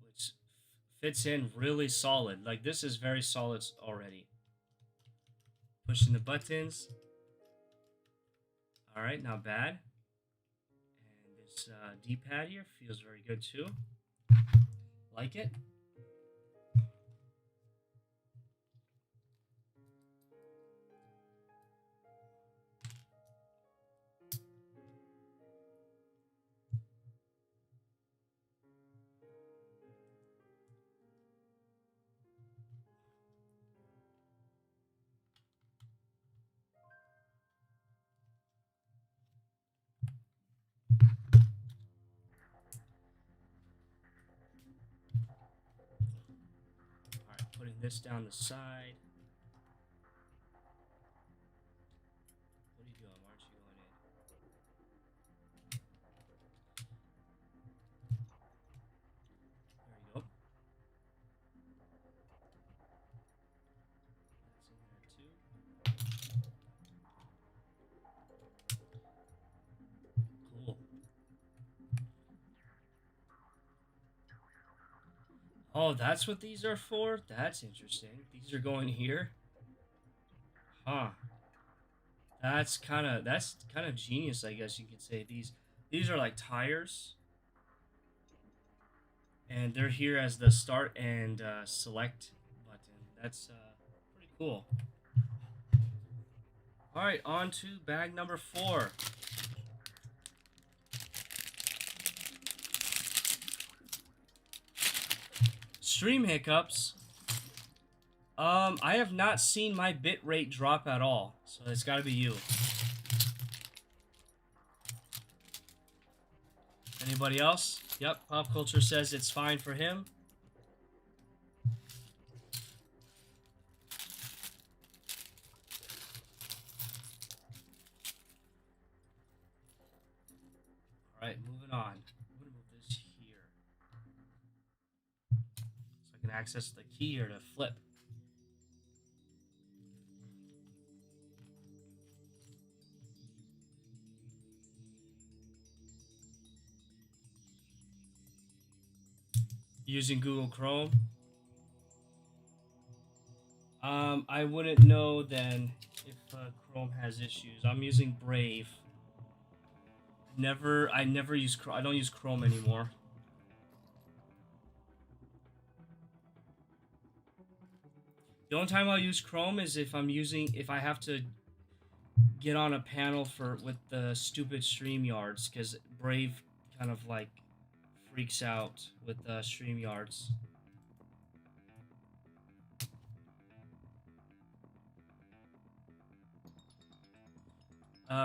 which fits in really solid. Like, this is very solid already. Pushing the buttons. Alright, not bad. And this D-pad here feels very good too. Like it. Alright, putting this down the side. What are you doing? Why aren't you going in? There you go. That's in there too. Cool. Oh, that's what these are for? That's interesting. These are going here? Huh. That's kind of genius, I guess you could say. These are like tires. And they're here as the start and select button. That's pretty cool. Alright, on to bag number 4. Stream hiccups. I have not seen my bitrate drop at all, so it's gotta be you. Anybody else? Yep, Pop Culture says it's fine for him. Alright, moving on. I'm gonna move this here, so I can access the key here to flip. Using Google Chrome. I wouldn't know then if Chrome has issues. I'm using Brave. I never use Chrome. I don't use Chrome anymore. The only time I'll use Chrome is if I have to get on a panel with the stupid StreamYards, because Brave kind of like freaks out with StreamYards.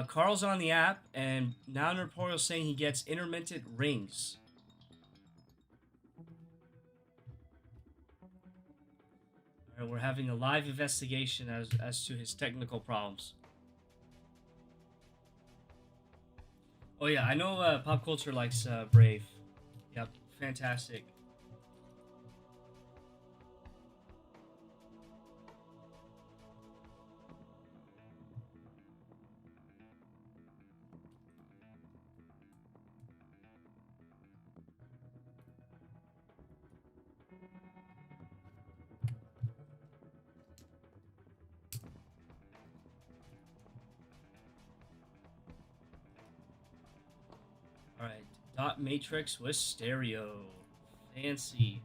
Carl's on the app, and now Nerporial's saying he gets intermittent rings. Alright, we're having a live investigation as to his technical problems. Oh yeah, I know Pop Culture likes Brave. Yep, fantastic. dot matrix with stereo. Fancy.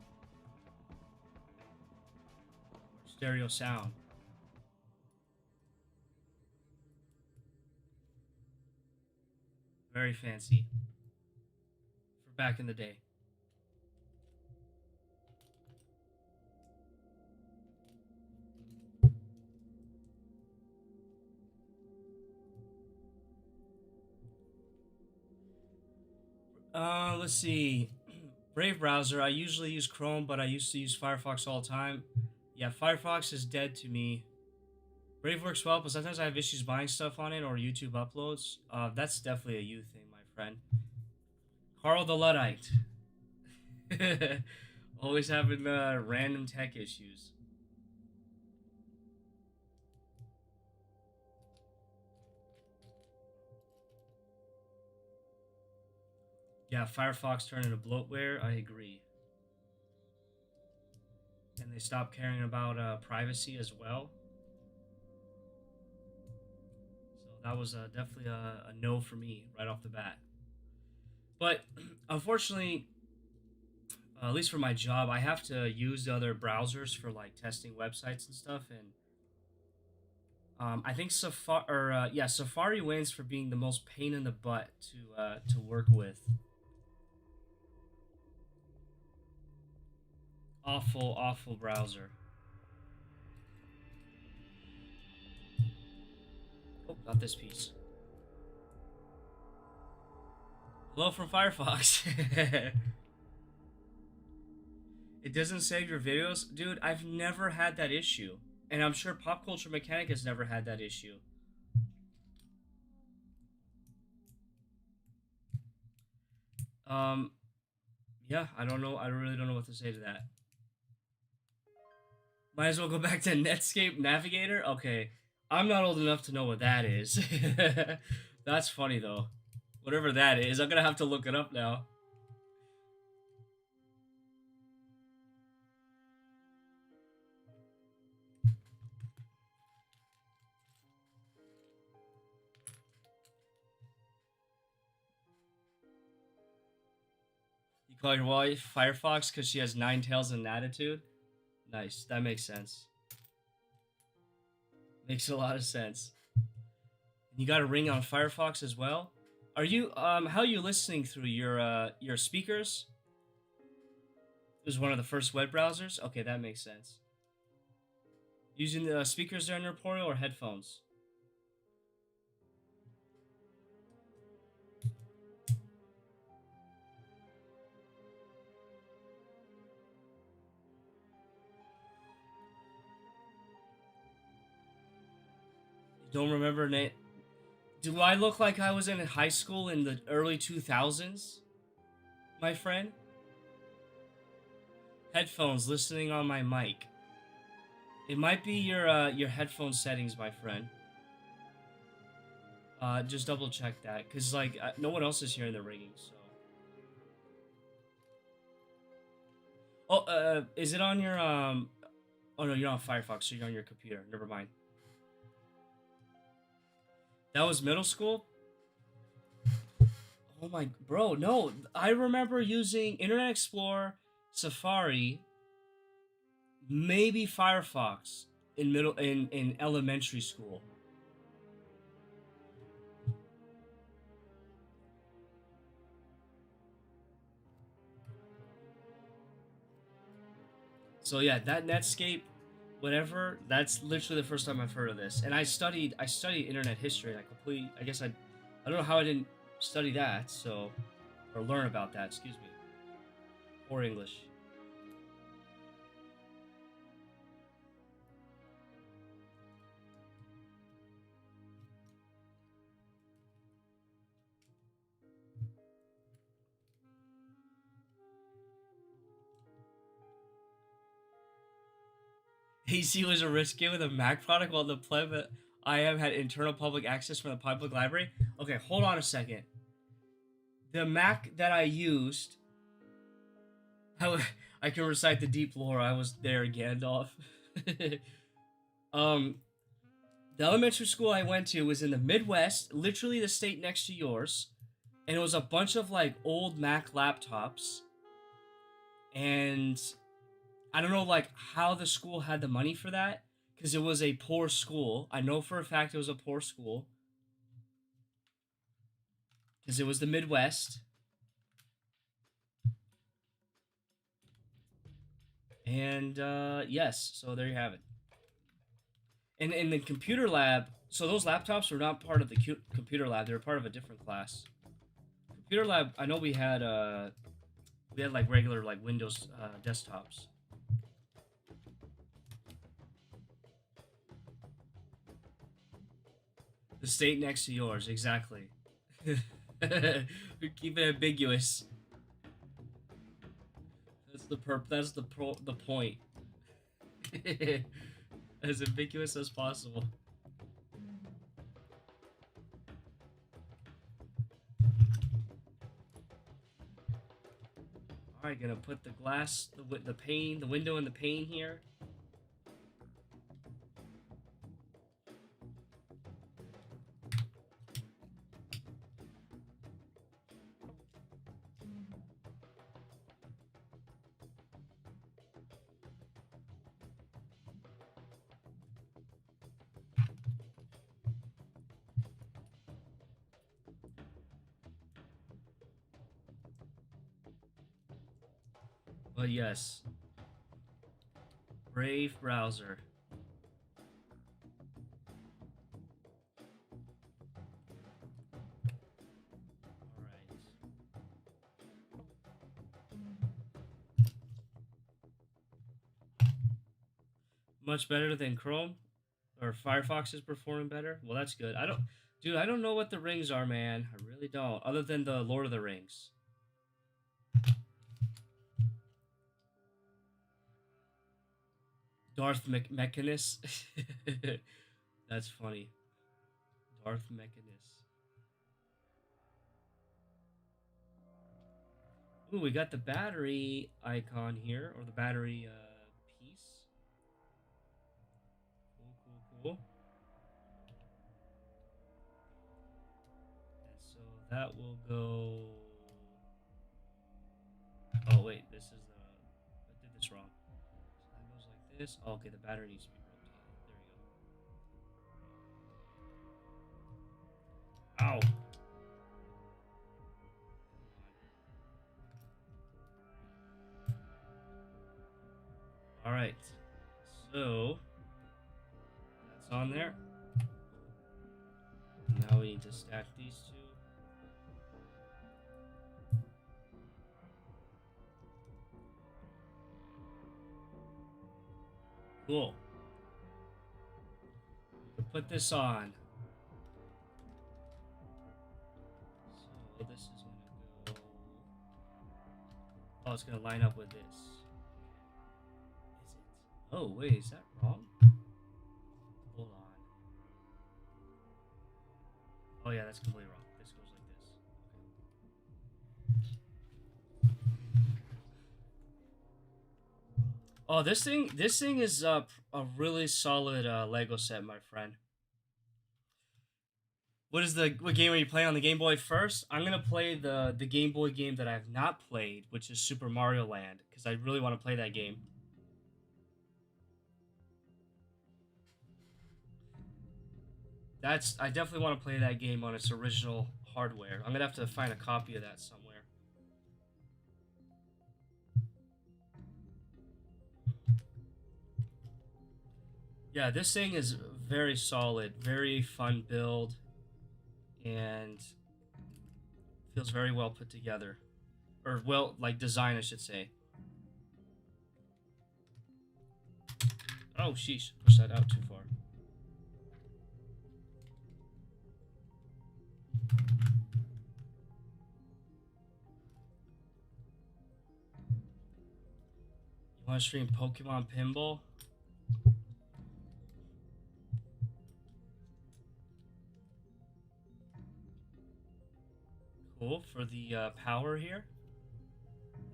Stereo sound. Very fancy. For back in the day. Let's see. Brave browser. I usually use Chrome, but I used to use Firefox all the time. Yeah, Firefox is dead to me. Brave works well, but sometimes I have issues buying stuff on it or YouTube uploads. That's definitely a you thing, my friend. Carl the Luddite. Always having random tech issues. Yeah, Firefox turned into bloatware. I agree. And they stopped caring about privacy as well. So that was definitely a no for me right off the bat. But unfortunately, at least for my job, I have to use the other browsers for like testing websites and stuff. And I think Safari wins for being the most pain in the butt to work with. Awful, awful browser. Oh, got this piece. Hello from Firefox. It doesn't save your videos? Dude, I've never had that issue. And I'm sure Pop Culture Mechanic has never had that issue. Um, yeah, I don't know. I really don't know what to say to that. Might as well go back to Netscape Navigator? Okay. I'm not old enough to know what that is. That's funny, though. Whatever that is, I'm gonna have to look it up now. You call your wife Firefox because she has 9 tails and an attitude? Nice. That makes sense. Makes a lot of sense. You got a ring on Firefox as well? Are you how are you listening through your speakers? It was one of the first web browsers? Okay, that makes sense. Using the speakers there in your portal or headphones? You don't remember Nate? Do I look like I was in high school in the early 2000s? My friend? Headphones, listening on my mic. It might be your headphone settings, my friend. Just double check that, cause like no one else is hearing the ringing. So. Oh, is it on your Oh no, you're on Firefox, so you're on your computer. Never mind. That was middle school. Oh my, bro, no. I remember using Internet Explorer, Safari, maybe Firefox in elementary school. So yeah, that Netscape, whatever, that's literally the first time I've heard of this. And I studied internet history and I don't know how I didn't study that, so or learn about that, excuse me. Or English. AC was a rich kid with a Mac product while the pleb IM had internal public access from the public library. Okay, hold on a second. The Mac that I used, I can recite the deep lore. I was there, Gandalf. um, the elementary school I went to was in the Midwest, literally the state next to yours. and it was a bunch of like old Mac laptops, and I don't know like how the school had the money for that because it was a poor school. I know for a fact it was a poor school because it was the Midwest. And yes, so there you have it. And in the computer lab, so those laptops were not part of the computer lab; they were part of a different class. Computer lab, I know we had like regular like Windows desktops. The state next to yours, exactly. We keep it ambiguous. That's the perp. That's the point. As ambiguous as possible. All right, gonna put the glass, the pane, the window, and the pane here. But yes, Brave browser. All right. Much better than Chrome or Firefox is performing better. Well, that's good. Dude, I don't know what the rings are, man. I really don't. Other than the Lord of the Rings. Darth Mechanus. That's funny. Darth Mechanus. Ooh, we got the battery icon here, or the battery piece. Cool, cool, cool. And so that will go. Oh wait, this is the. I did this wrong. So that goes like this. Oh, okay, the battery needs to be rotated. There we go. Ow. All right. So that's on there. Now we need to stack these two. Cool. We put this on. So this is gonna go. Oh, it's gonna line up with this. Is it? Oh wait, is that wrong? Hold on. Oh yeah, that's completely wrong. This goes like this. Oh, this thing is a really solid Lego set, my friend. What game are you playing on the Game Boy first? I'm gonna play the Game Boy game that I have not played, which is Super Mario Land, because I really want to play that game. I definitely want to play that game on its original hardware. I'm gonna have to find a copy of that somewhere. Yeah, this thing is very solid, very fun build, and feels very well put together, or well, like design, I should say. Oh, sheesh, push that out too far. You want to stream Pokemon Pinball? Cool for the power here.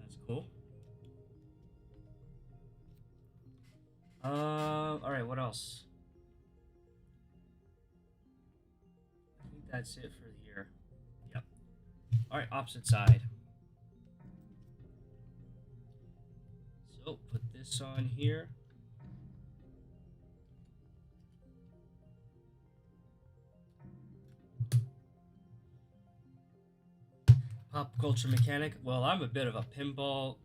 That's cool. All right. What else? I think that's it for here. Yep. Alright, opposite side. So, put this on here. Pop culture mechanic. Well, I'm a bit of a Pokemon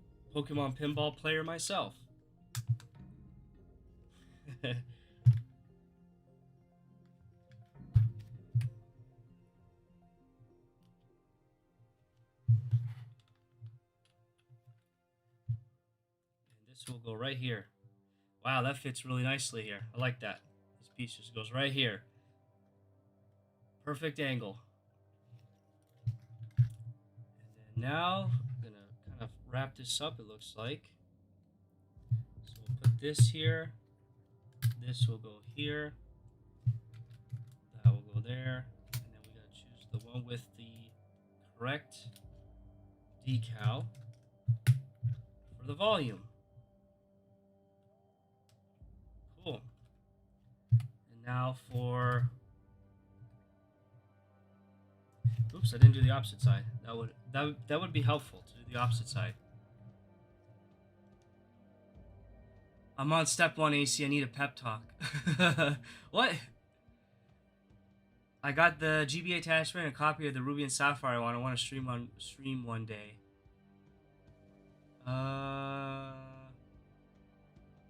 pinball player myself. And this will go right here. Wow, that fits really nicely here. I like that. This piece just goes right here. Perfect angle. And then now, I'm gonna kind of wrap this up, it looks like. So we'll put this here. This will go here. That will go there. And then we gotta choose the one with the correct decal for the volume. Cool. And now for... Oops, I didn't do the opposite side. That would be helpful to do the opposite side. I'm on step 1, AC. I need a pep talk. What? I got the GBA attachment and a copy of the Ruby and Sapphire one. I want to stream one day. Are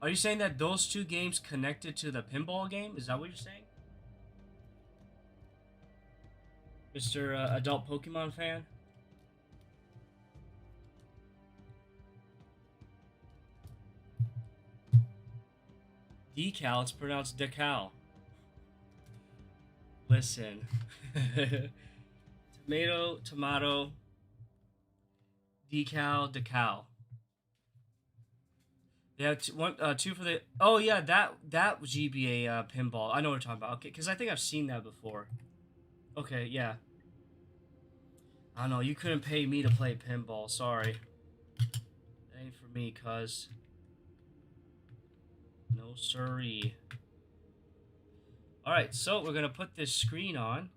you saying that those two games connected to the pinball game? Is that what you're saying? Mr. Adult Pokemon fan? Decal, it's pronounced decal. Listen. Tomato, tomato. Decal, decal. They have two for the... Oh, yeah, that GBA pinball. I know what you're talking about. Okay, because I think I've seen that before. Okay, yeah. I don't know, you couldn't pay me to play pinball. Sorry. That ain't for me, cuz. No siree. Alright, so we're going to put this screen on.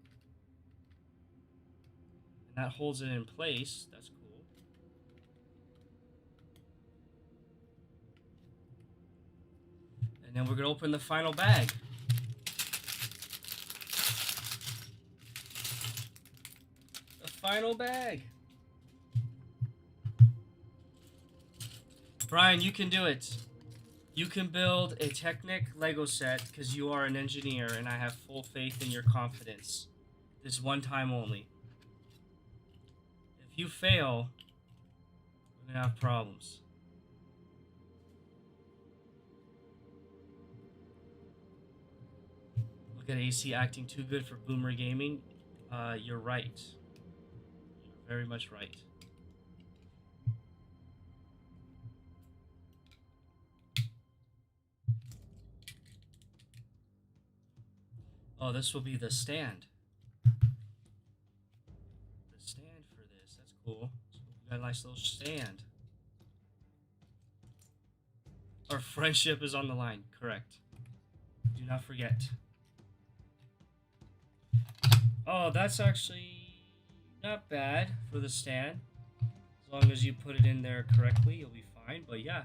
And that holds it in place. That's cool. And then we're going to open the final bag. The final bag. Brian, you can do it. You can build a Technic Lego set because you are an engineer and I have full faith in your confidence. This one time only. If you fail, we're going to have problems. Look at AC acting too good for Boomer Gaming. You're right. You're very much right. Oh, this will be the stand. The stand for this. That's cool. So we got a nice little stand. Our friendship is on the line. Correct. Do not forget. Oh, that's actually not bad for the stand. As long as you put it in there correctly, you'll be fine. But yeah,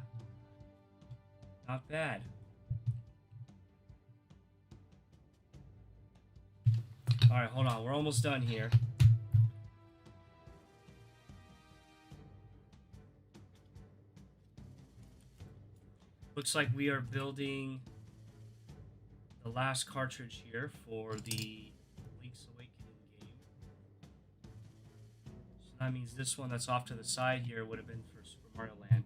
not bad. Alright, hold on. We're almost done here. Looks like we are building the last cartridge here for the Link's Awakening game. So that means this one that's off to the side here would have been for Super Mario Land.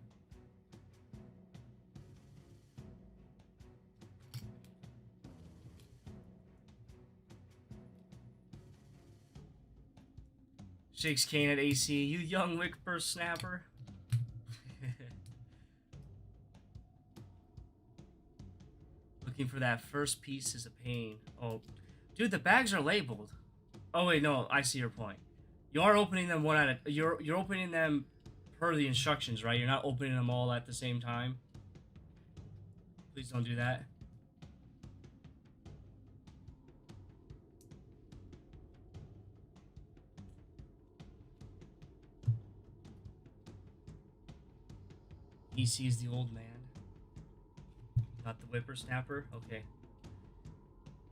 Shakes cane at AC. You young whippersnapper. Looking for that first piece is a pain. Oh, dude, the bags are labeled. Oh wait, no, I see your point. You are opening them one at a. You're opening them per the instructions, right? You're not opening them all at the same time. Please don't do that. He sees the old man, not the whippersnapper. Okay. Interesting.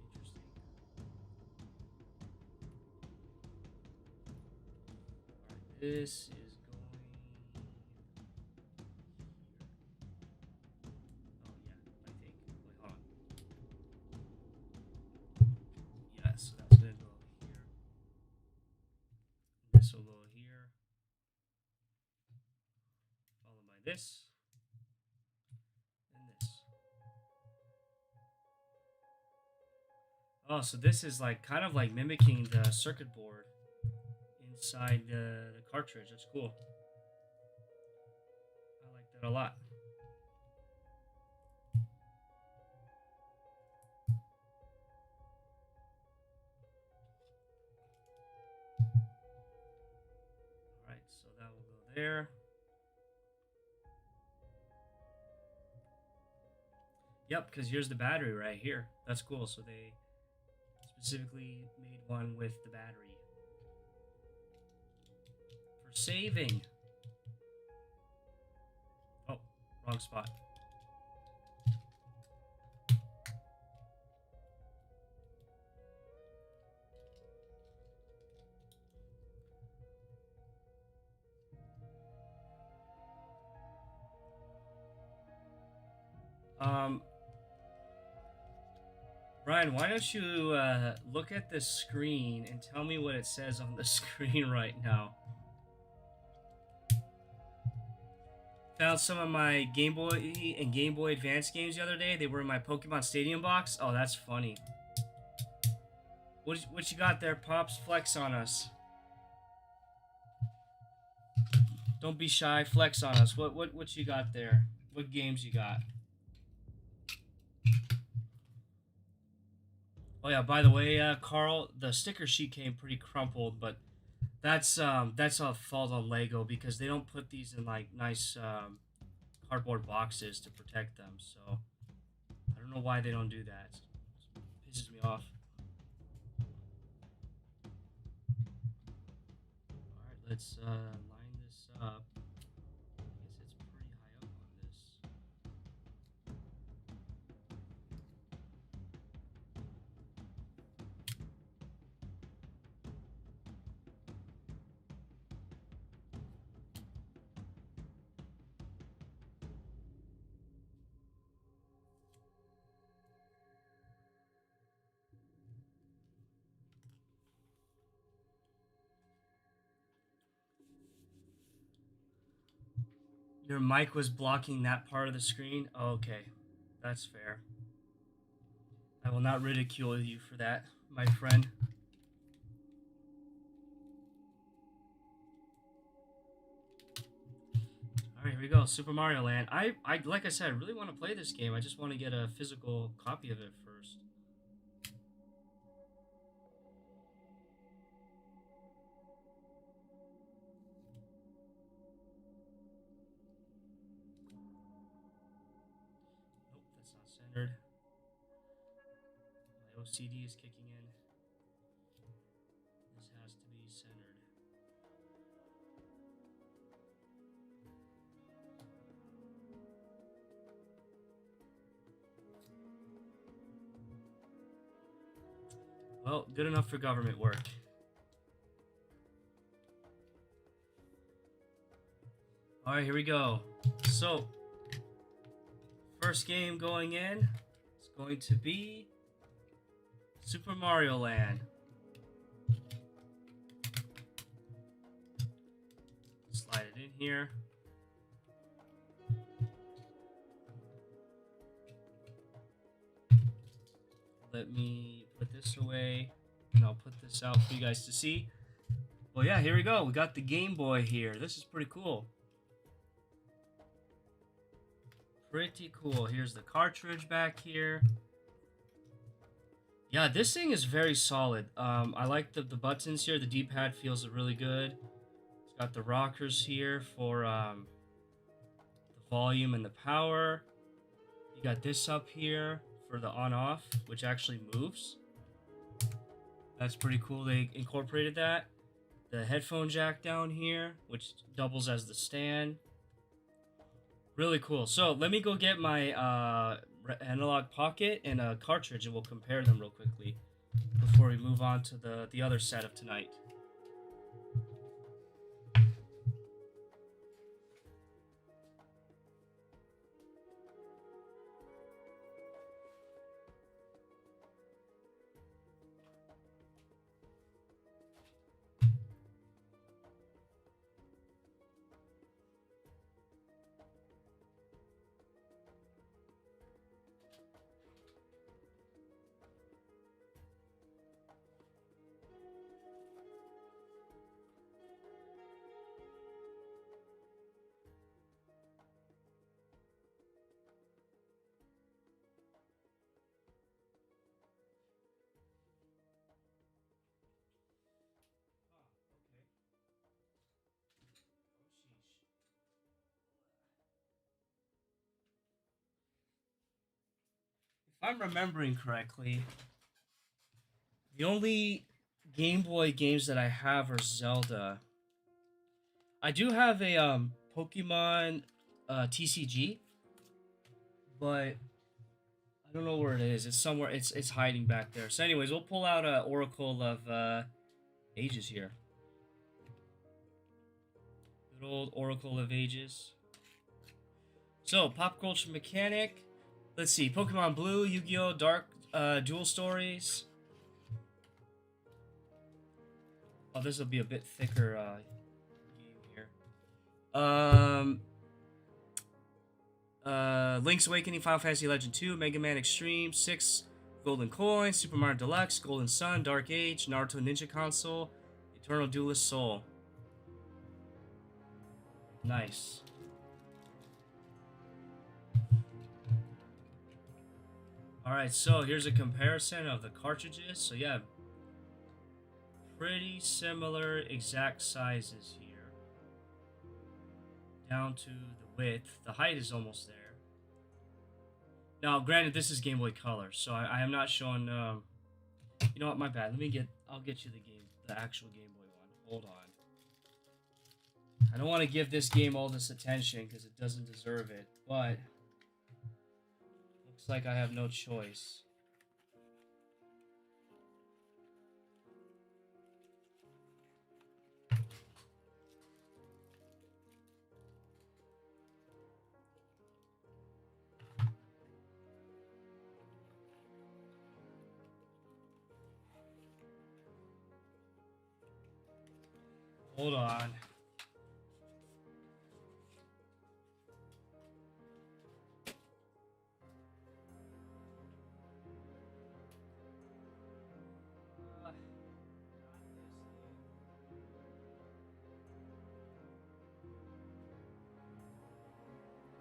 Alright, this is going here. Oh yeah, I think. Wait, hold on. Yeah, so that's gonna go here. This will go here. Followed by this. And this. Oh, so this is like kind of like mimicking the circuit board inside the cartridge. That's cool. I like that a lot. Alright, so that will go there. Yep, because here's the battery right here. That's cool. So they specifically made one with the battery for saving. Oh, wrong spot. Brian, why don't you look at the screen and tell me what it says on the screen right now? Found some of my Game Boy and Game Boy Advance games the other day. They were in my Pokemon Stadium box. Oh, that's funny. What you got there, Pops? Flex on us. Don't be shy. Flex on us. What you got there? What games you got? Oh yeah, by the way, Carl, the sticker sheet came pretty crumpled, but that's a fault on Lego because they don't put these in like nice cardboard boxes to protect them. So I don't know why they don't do that. It pisses me off. All right, let's line this up. I guess it's pretty high up on this. Your mic was blocking that part of the screen? Oh, okay. That's fair. I will not ridicule you for that, my friend. Alright, here we go. Super Mario Land. I like I said, I really want to play this game. I just want to get a physical copy of it first. Nope, that's not centered. My OCD is kicking in. This has to be centered. Well, good enough for government work. Alright, here we go. So, first game going in is going to be Super Mario Land. Slide it in here. Let me put this away, and I'll put this out for you guys to see. Well, yeah, here we go. We got the Game Boy here. This is pretty cool. Pretty cool. Here's the cartridge back here. Yeah, this thing is very solid. I like the buttons here. The D-pad feels really good. It's got the rockers here for the volume and the power. You got this up here for the on-off, which actually moves. That's pretty cool. They incorporated that. The headphone jack down here, which doubles as the stand. Really cool. So let me go get my analog pocket and a cartridge, and we'll compare them real quickly before we move on to the other set of tonight. If I'm remembering correctly, the only Game Boy games that I have are Zelda. I do have a Pokemon TCG, but I don't know where it is. It's somewhere. It's hiding back there. So, anyways, we'll pull out a Oracle of Ages here. Good old Oracle of Ages. So, pop culture mechanic. Let's see. Pokemon Blue, Yu-Gi-Oh, Dark Dual Stories. Oh, this will be a bit thicker game here. Link's Awakening, Final Fantasy Legend 2, Mega Man Extreme, 6 Golden Coin, Super Mario Deluxe, Golden Sun, Dark Age, Naruto Ninja Console, Eternal Duelist Soul. Nice. Alright, so here's a comparison of the cartridges. So yeah, pretty similar exact sizes here. Down to the width. The height is almost there. Now, granted, this is Game Boy Color, so I am not showing. You know what? My bad. I'll get you the actual Game Boy one. Hold on. I don't want to give this game all this attention because it doesn't deserve it, but looks like I have no choice. Hold on.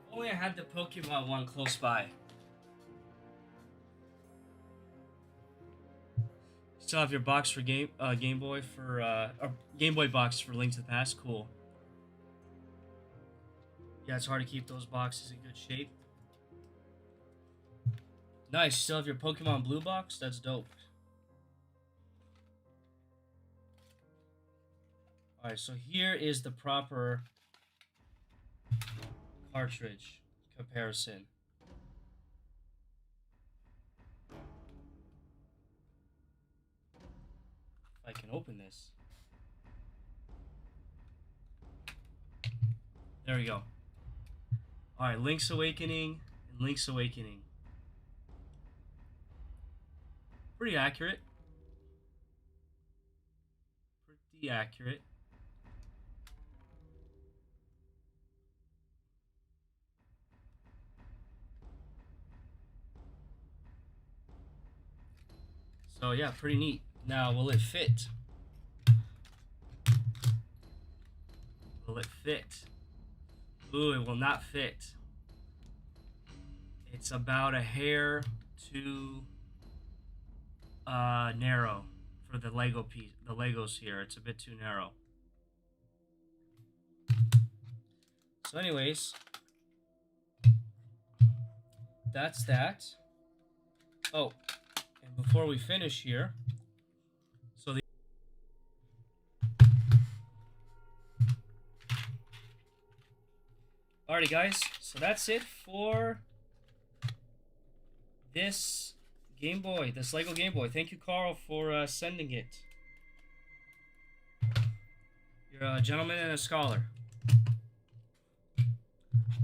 If only I had the Pokemon one close by. Still have your box for Game Boy for or Game Boy box for Link to the Past. Cool. Yeah, it's hard to keep those boxes in good shape. Nice. Still have your Pokemon Blue box. That's dope. All right, so here is the proper cartridge comparison. If I can open this. There we go. All right, Link's Awakening and Link's Awakening. Pretty accurate. Pretty accurate. So yeah, pretty neat. Now, will it fit? Will it fit? Ooh, it will not fit. It's about a hair too narrow for the Lego piece. The Legos here, it's a bit too narrow. So, anyways, that's that. Oh, and before we finish here, so the alrighty, guys. so that's it for this Game Boy, this Lego Game Boy. Thank you, Carl, for sending it. You're a gentleman and a scholar.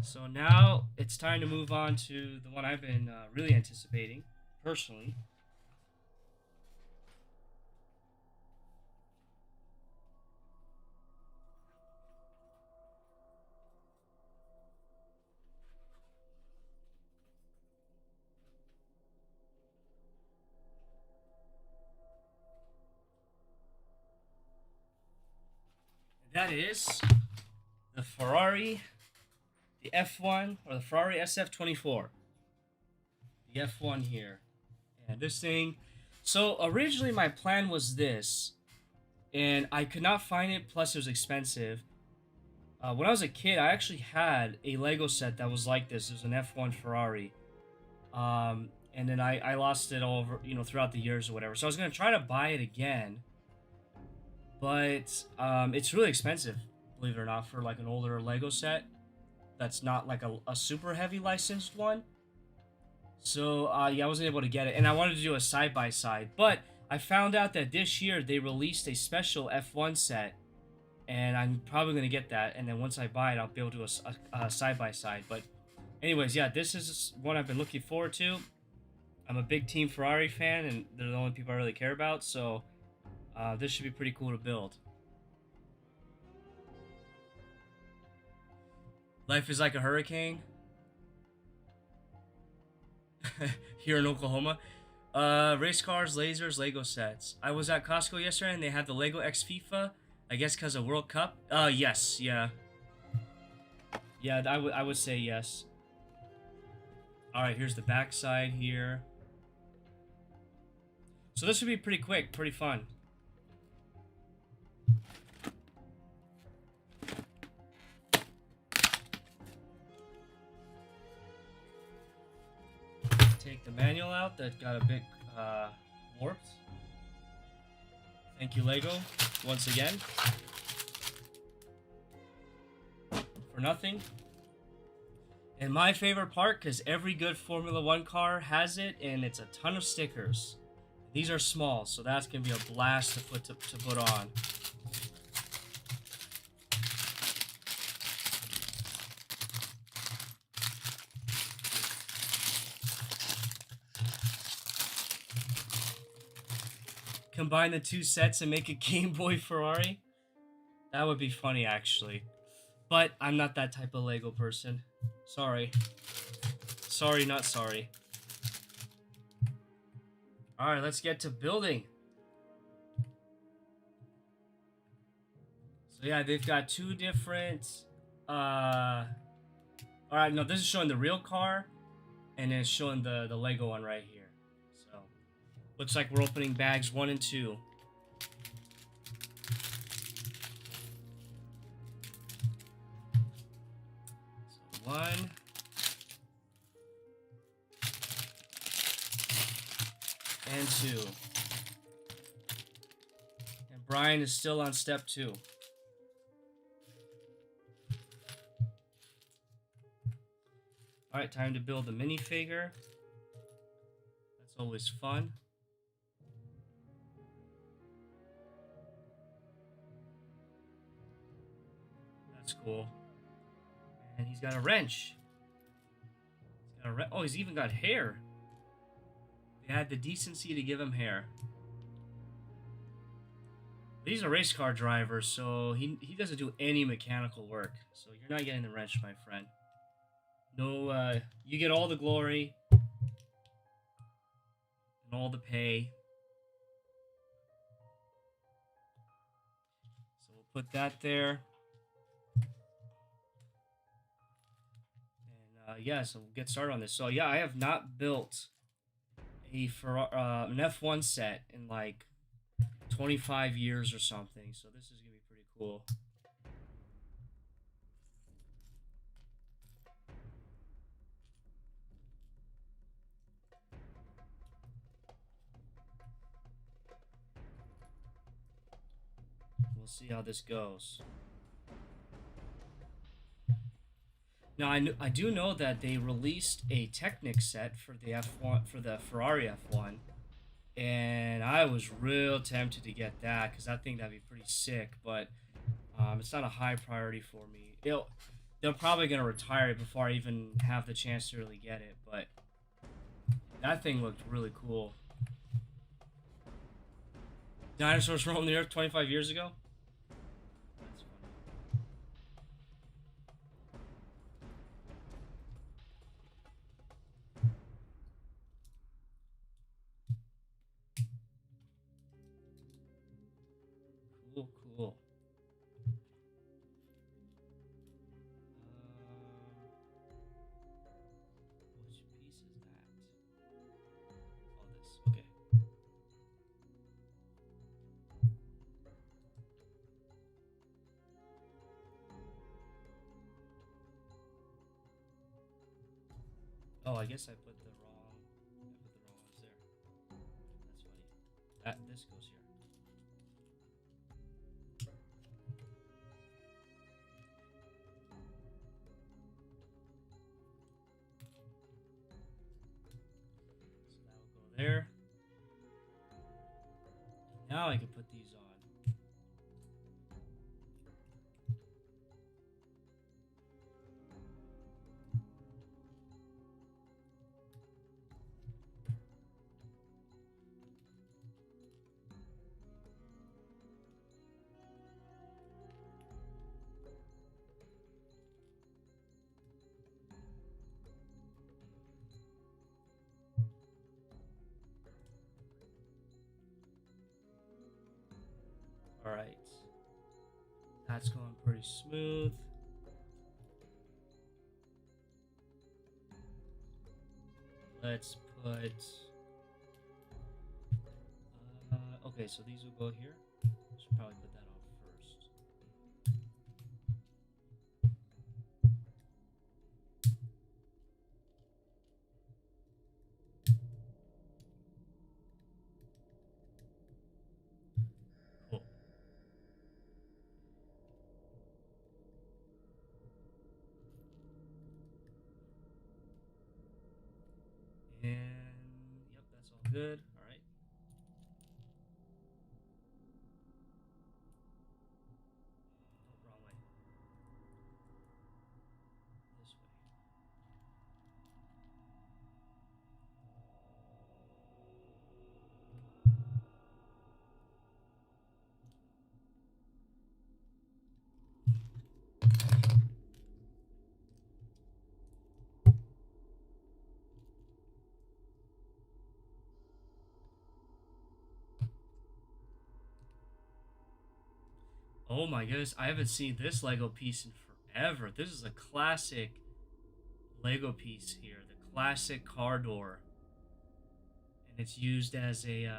So now it's time to move on to the one I've been really anticipating, personally. And that is the Ferrari, the F1, or the Ferrari SF-24. The F1 here. And this thing... So, originally my plan was this, and I could not find it, plus it was expensive. When I was a kid, I actually had a Lego set that was like this. It was an F1 Ferrari. And then I lost it all over, throughout the years or whatever. So I was going to try to buy it again. But it's really expensive, believe it or not, for like an older Lego set. That's not like a super heavy licensed one. So, yeah, I wasn't able to get it. And I wanted to do a side-by-side. But I found out that this year they released a special F1 set. And I'm probably going to get that. And then once I buy it, I'll be able to do a side-by-side. But anyways, yeah, this is one I've been looking forward to. I'm a big Team Ferrari fan, and they're the only people I really care about. So, this should be pretty cool to build. Life is like a hurricane. Here in Oklahoma. Race cars, lasers, Lego sets. I was at Costco yesterday and they had the Lego X FIFA. I guess because of World Cup. Yes, yeah. Yeah, I would say yes. Alright, here's the back side here. So this would be pretty quick, pretty fun. Take the manual out that got a bit warped. Thank you, Lego, once again. For nothing. And my favorite part, because every good Formula 1 car has it, and it's a ton of stickers. These are small, so that's going to be a blast to put on. Combine the two sets and make a Game Boy Ferrari? That would be funny, actually. But I'm not that type of Lego person. Sorry. Sorry, not sorry. Alright, let's get to building. So yeah, they've got two different... Alright, no, this is showing the real car. And then it's showing the Lego one right here. Looks like we're opening bags 1 and 2. So 1. And 2. And Brian is still on step 2. Alright, time to build the minifigure. That's always fun. Cool. And he's got a wrench. Oh, he's even got hair. They had the decency to give him hair. He's a race car driver, so he doesn't do any mechanical work. So you're not getting the wrench, my friend. No, you get all the glory and all the pay. So we'll put that there. Yeah, so we'll get started on this. So yeah, I have not built an F1 set in like 25 years or something. So this is gonna be pretty cool. We'll see how this goes. Now I do know that they released a Technic set for the F1 for the Ferrari F1, and I was real tempted to get that because I think that'd be pretty sick. But it's not a high priority for me. They're probably gonna retire it before I even have the chance to really get it. But that thing looked really cool. Dinosaurs roamed the earth 25 years ago. That's funny. Cool, cool. Which piece is that? Oh, this. Okay. Oh, I guess I put the wrong. I put the wrong ones there. That's funny. This goes here. So that will go there. Now I can put these on. All right. That's going pretty smooth. Let's put. Okay, so these will go here. Should probably put that on first. Cool. And yep, that's all good. All right. Oh, wrong way. This way. Oh my goodness, I haven't seen this Lego piece in forever. This is a classic Lego piece here, the classic car door, and it's used as a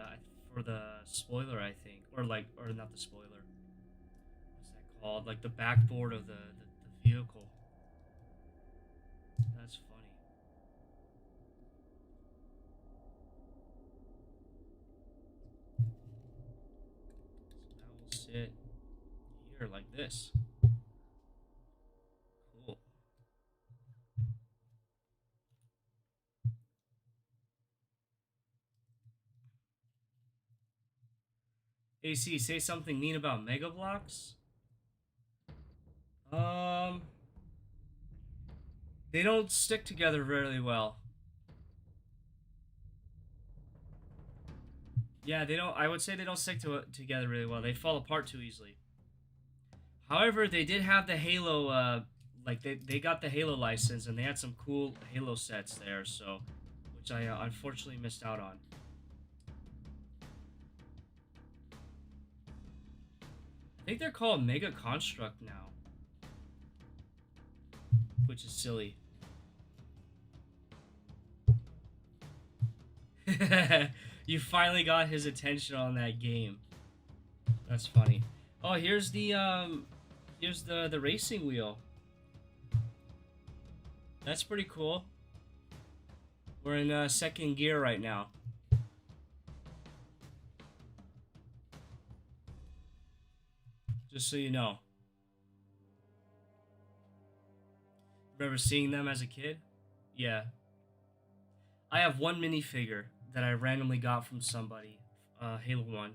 for the spoiler, I think, or not the spoiler. What's that called? Like the backboard of the vehicle. That's funny. So that will sit here like this. Cool. AC, say something mean about Mega Blocks. Um, they don't stick together really well. Yeah, they don't. I would say they don't stick together really well. They fall apart too easily. However, they did have the Halo. Like they got the Halo license, and they had some cool Halo sets there. So, which I unfortunately missed out on. I think they're called Mega Construct now, which is silly. You finally got his attention on that game. That's funny. Oh, here's the racing wheel. That's pretty cool. We're in second gear right now. Just so you know. Remember seeing them as a kid? Yeah. I have one minifigure that I randomly got from somebody. Halo 1.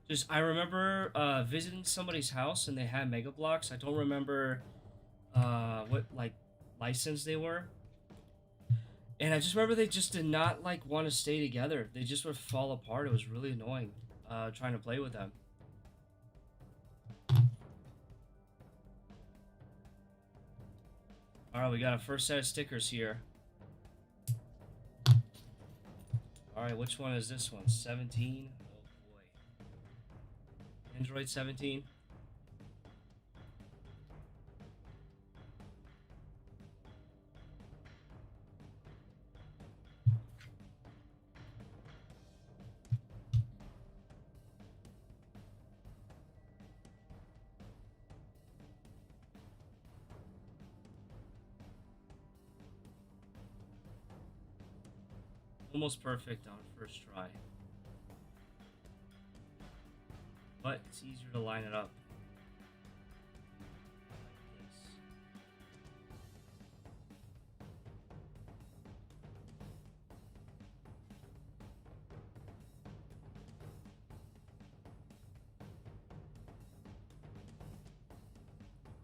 Just I remember visiting somebody's house and they had Mega Blocks. I don't remember what like license they were. And I just remember they just did not like want to stay together. They just would fall apart. It was really annoying trying to play with them. Alright, we got a first set of stickers here. Alright, which one is this one? 17? Oh boy. Android 17? Almost perfect on first try. But it's easier to line it up. Like this.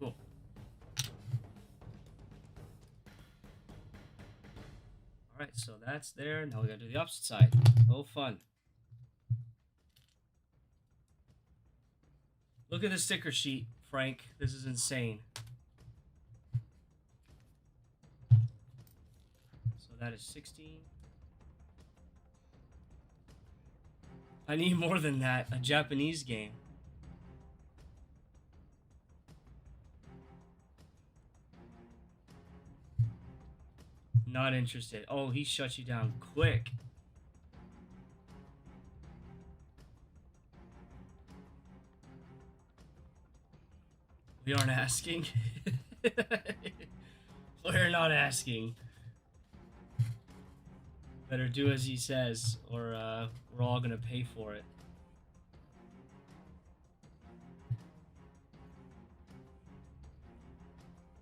Cool. Alright, so that's there. Now we gotta do the opposite side. Oh, fun. Look at the sticker sheet, Frank. This is insane. So that is 16. I need more than that. A Japanese game. Not interested. Oh, he shut you down quick. We aren't asking. We're not asking. Better do as he says, or we're all gonna pay for it.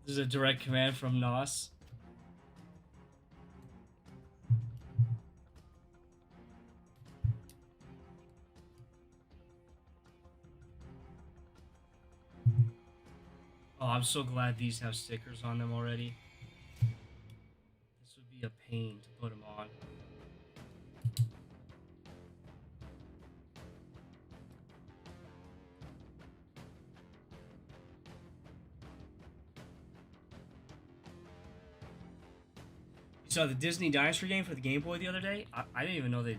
This is a direct command from Nos. Oh, I'm so glad these have stickers on them already. This would be a pain to put them on. You saw the Disney Dinosaur game for the Game Boy the other day? I didn't even know they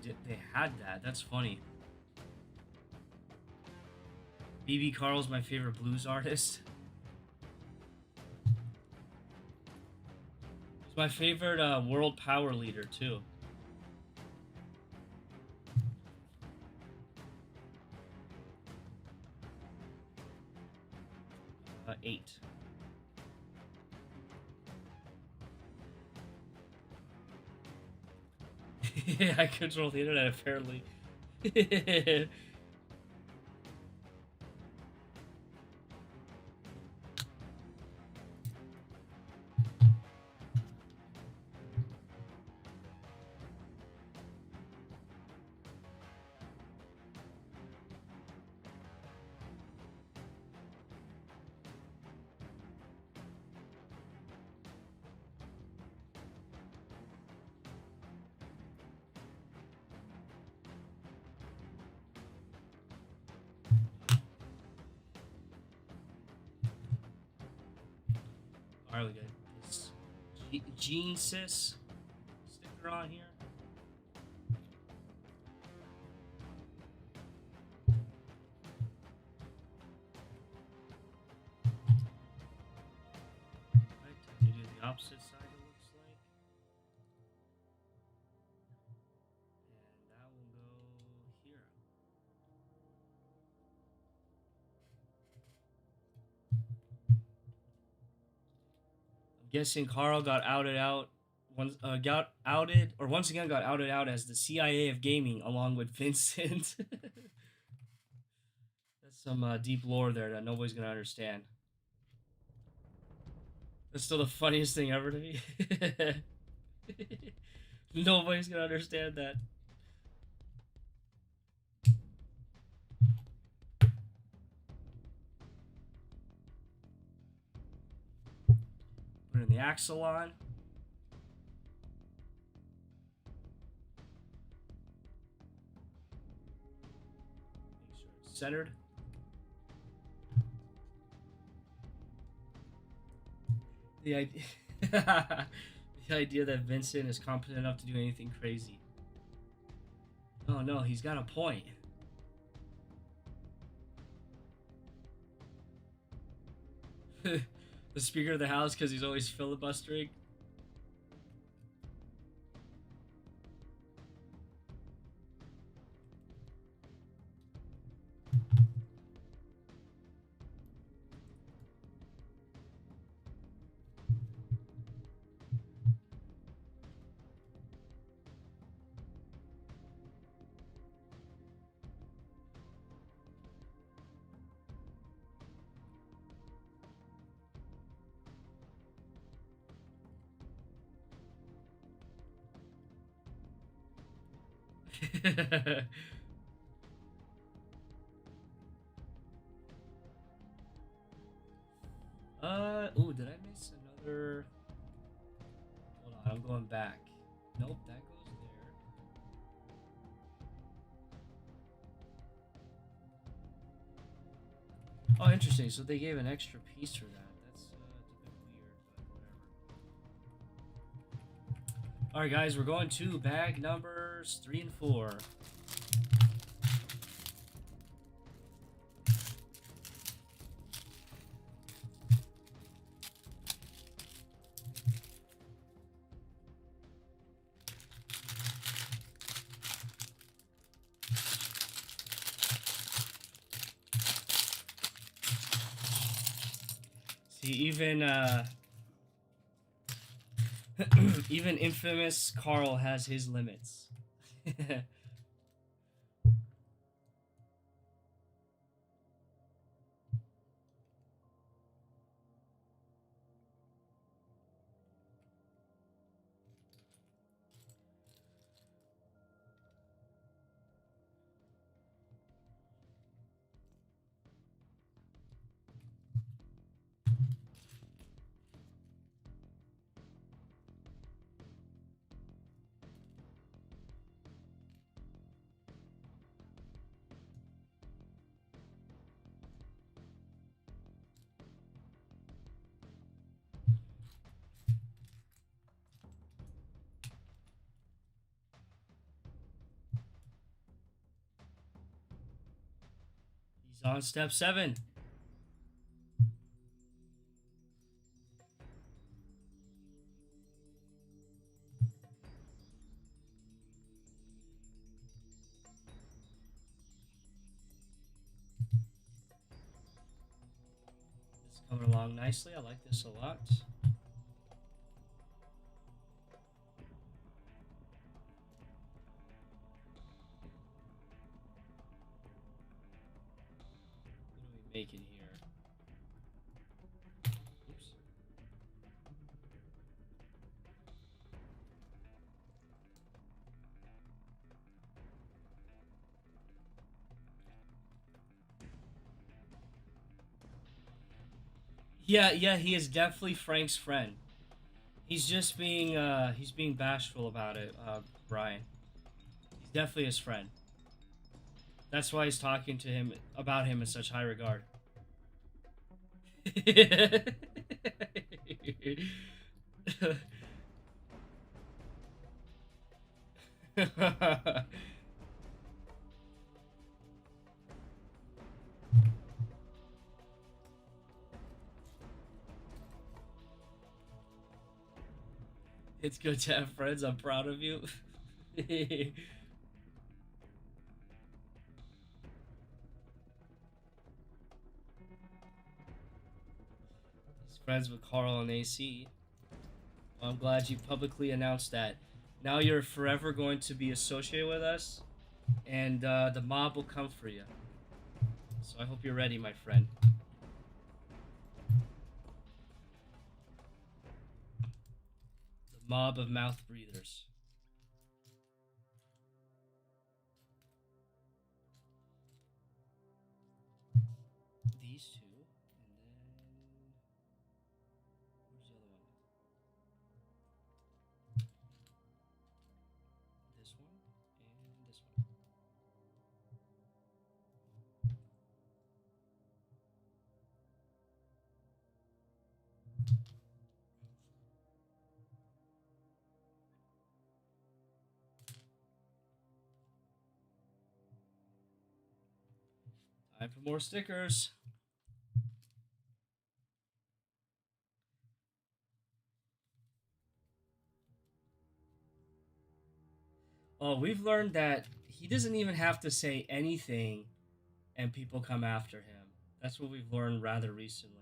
had that. That's funny. BB Carl's my favorite blues artist. He's my favorite world power leader too. 8. Yeah, I control the internet apparently. Alright, we got this Gene Sis sticker on here. Alright, time to do the opposite side, it looks like. And that will go here. I'm guessing Carl got outed out got outed, or once again got outed out as the CIA of gaming, along with Vincent. That's some deep lore there that nobody's gonna understand. That's still the funniest thing ever to me. Nobody's gonna understand that. Put in the axle on. Make sure it's centered. The idea, the idea that Vincent is competent enough to do anything crazy. Oh no, he's got a point. The Speaker of the House because he's always filibustering. Ooh, did I miss another? Hold on, I'm going back. Nope, that goes there. Oh, interesting. So they gave an extra piece for that. That's a bit weird, but whatever. All right, guys, we're going to bag numbers 3 and 4. See, even infamous Carl has his limits. He's on step 7. It's coming along nicely. I like this a lot. What are we making here? Oops. Yeah, he is definitely Frank's friend. He's just he's being bashful about it, Brian. He's definitely his friend. That's why he's talking to him about him in such high regard. It's good to have friends. I'm proud of you. He's friends with Carl and AC. I'm glad you publicly announced that. Now you're forever going to be associated with us, and the mob will come for you. So I hope you're ready, my friend. The mob of mouth breathers. These two, and then where's the other one? This one and this one. Time for more stickers. Oh, we've learned that he doesn't even have to say anything and people come after him. That's what we've learned rather recently.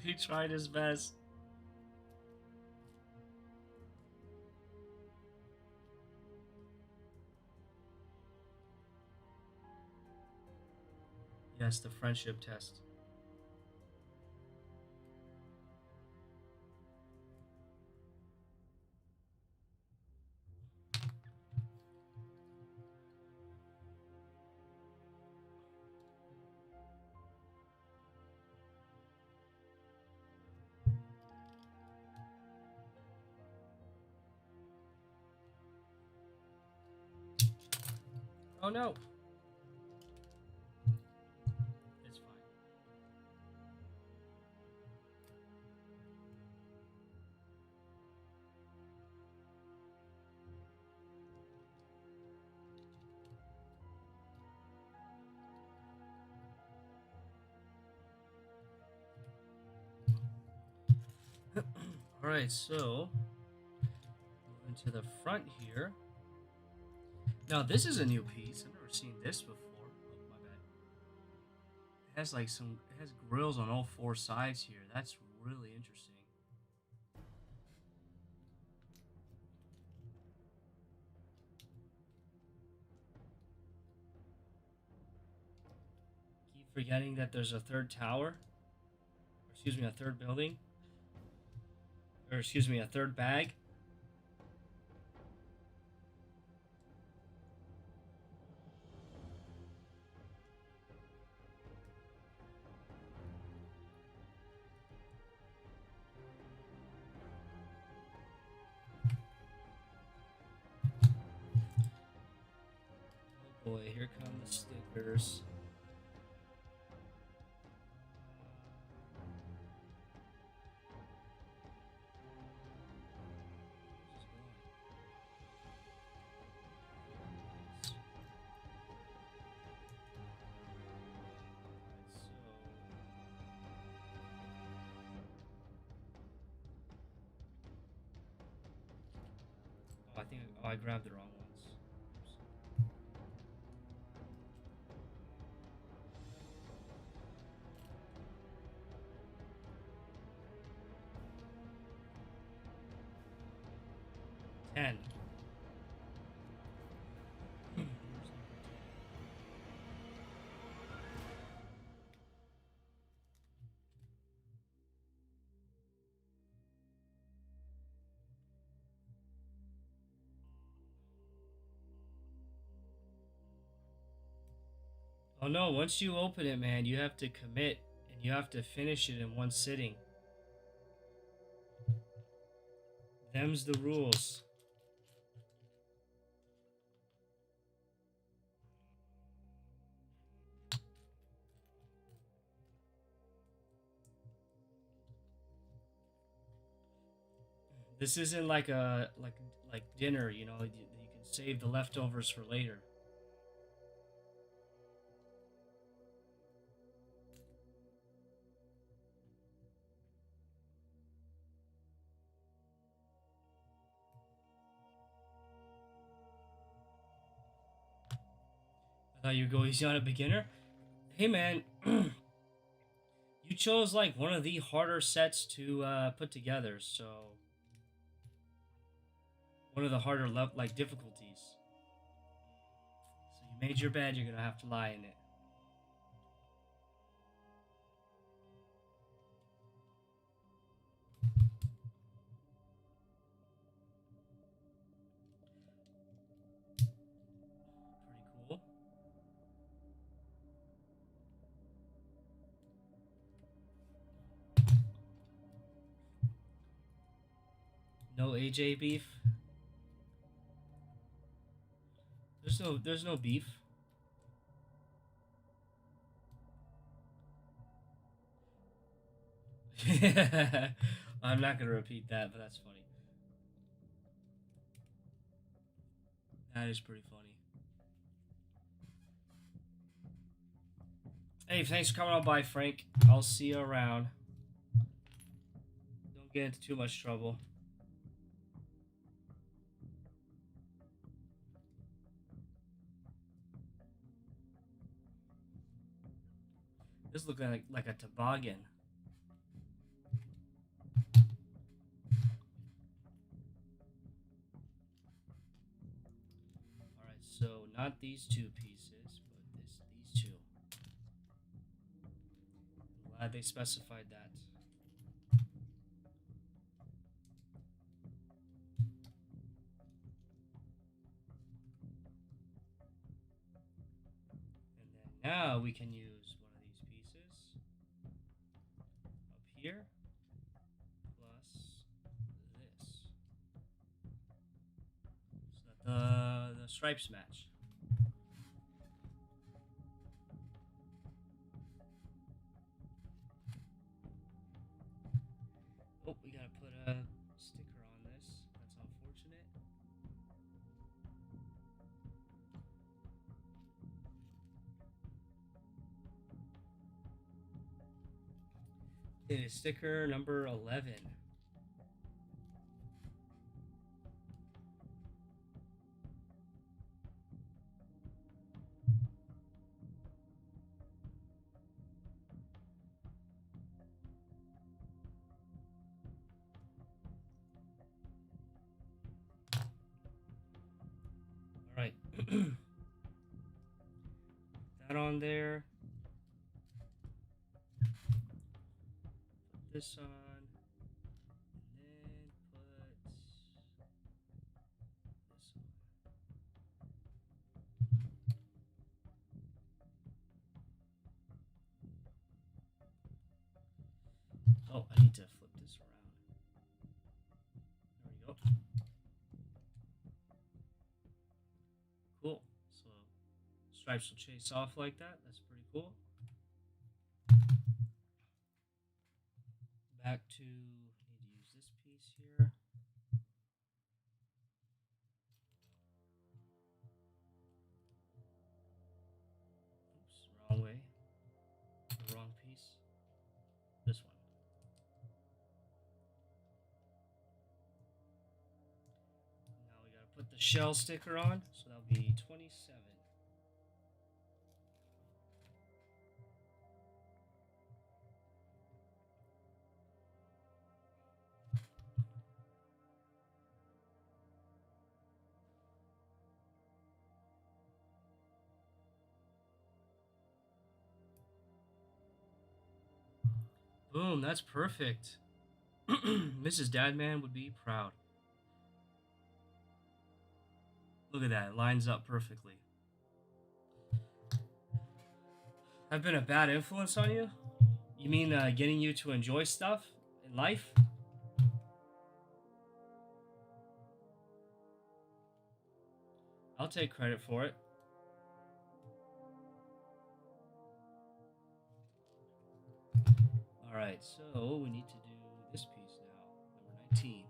He tried his best. Yes, the friendship test. Oh no. It's fine. Alright, so moving to the front here. Now this is a new piece. I've never seen this before. Oh my bad. It has like it has grills on all four sides here. That's really interesting. Keep forgetting that there's a third tower. Or excuse me, a third building. Or excuse me, a third bag. Oh boy, here come the stickers. Oh, I think I grabbed the wrong ones. Oops. 10. Oh no, once you open it, man, you have to commit and you have to finish it in one sitting. Them's the rules. This isn't like a like dinner, you know, you can save the leftovers for later. You go easy on a beginner. Hey man, you chose like one of the harder sets to put together, so one of the harder like difficulties. So you made your bed, you're gonna have to lie in it. Pretty cool. No AJ beef. There's no beef. I'm not gonna repeat that, but that's funny. That is pretty funny. Hey, thanks for coming on by, Frank. I'll see you around. Don't get into too much trouble. This looks like a toboggan. Alright, so not these two pieces, but these two. I'm glad they specified that. And then now we can use one of these pieces up here plus this. So that the stripes match. Oh, we gotta put a sticker on this. That's unfortunate. It is sticker number 11. All right. That on there. Put this on. And then put this on. Oh, I need to flip this around. There we go. Cool. So stripes will chase off like that. That's pretty cool. Back to, need to use this piece here. Oops, wrong way. The wrong piece. This one. Now we gotta put the shell sticker on, so that'll be 27. Boom, that's perfect. Mrs. Dadman would be proud. Look at that, it lines up perfectly. I've been a bad influence on you? You mean getting you to enjoy stuff in life? I'll take credit for it. Alright, so we need to do this piece now, number 19.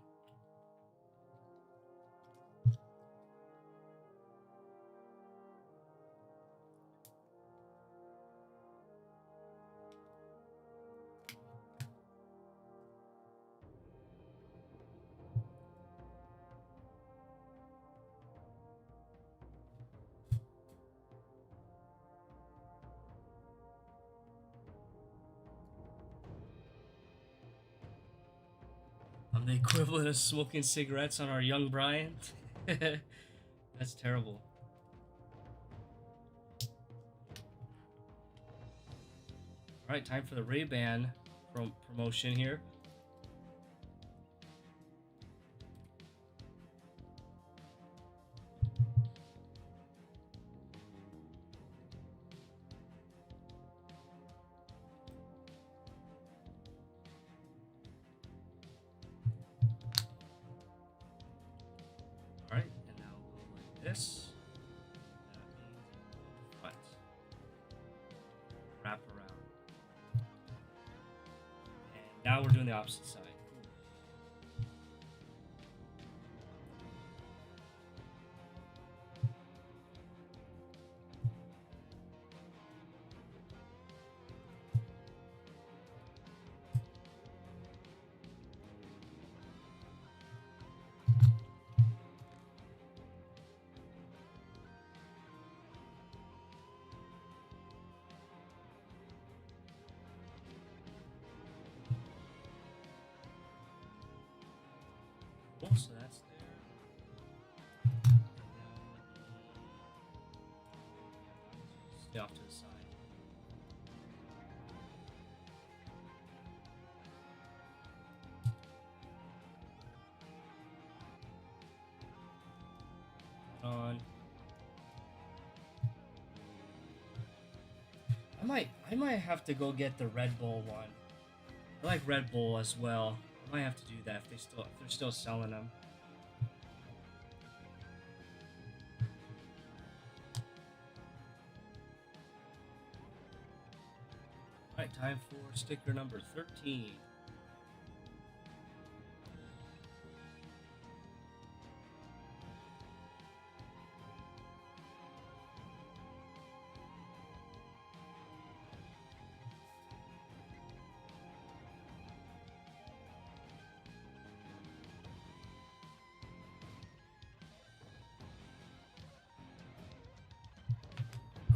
The equivalent of smoking cigarettes on our young Brian. That's terrible. All right, time for the Ray-Ban promotion here. All right, and now we'll go like this. That means wrap around. And now we're doing the opposite side. Cool, so that's there. Stay off to the side. On. I might have to go get the Red Bull one. I like Red Bull as well. I might have to do that if they're still selling them. Alright, time for sticker number 13.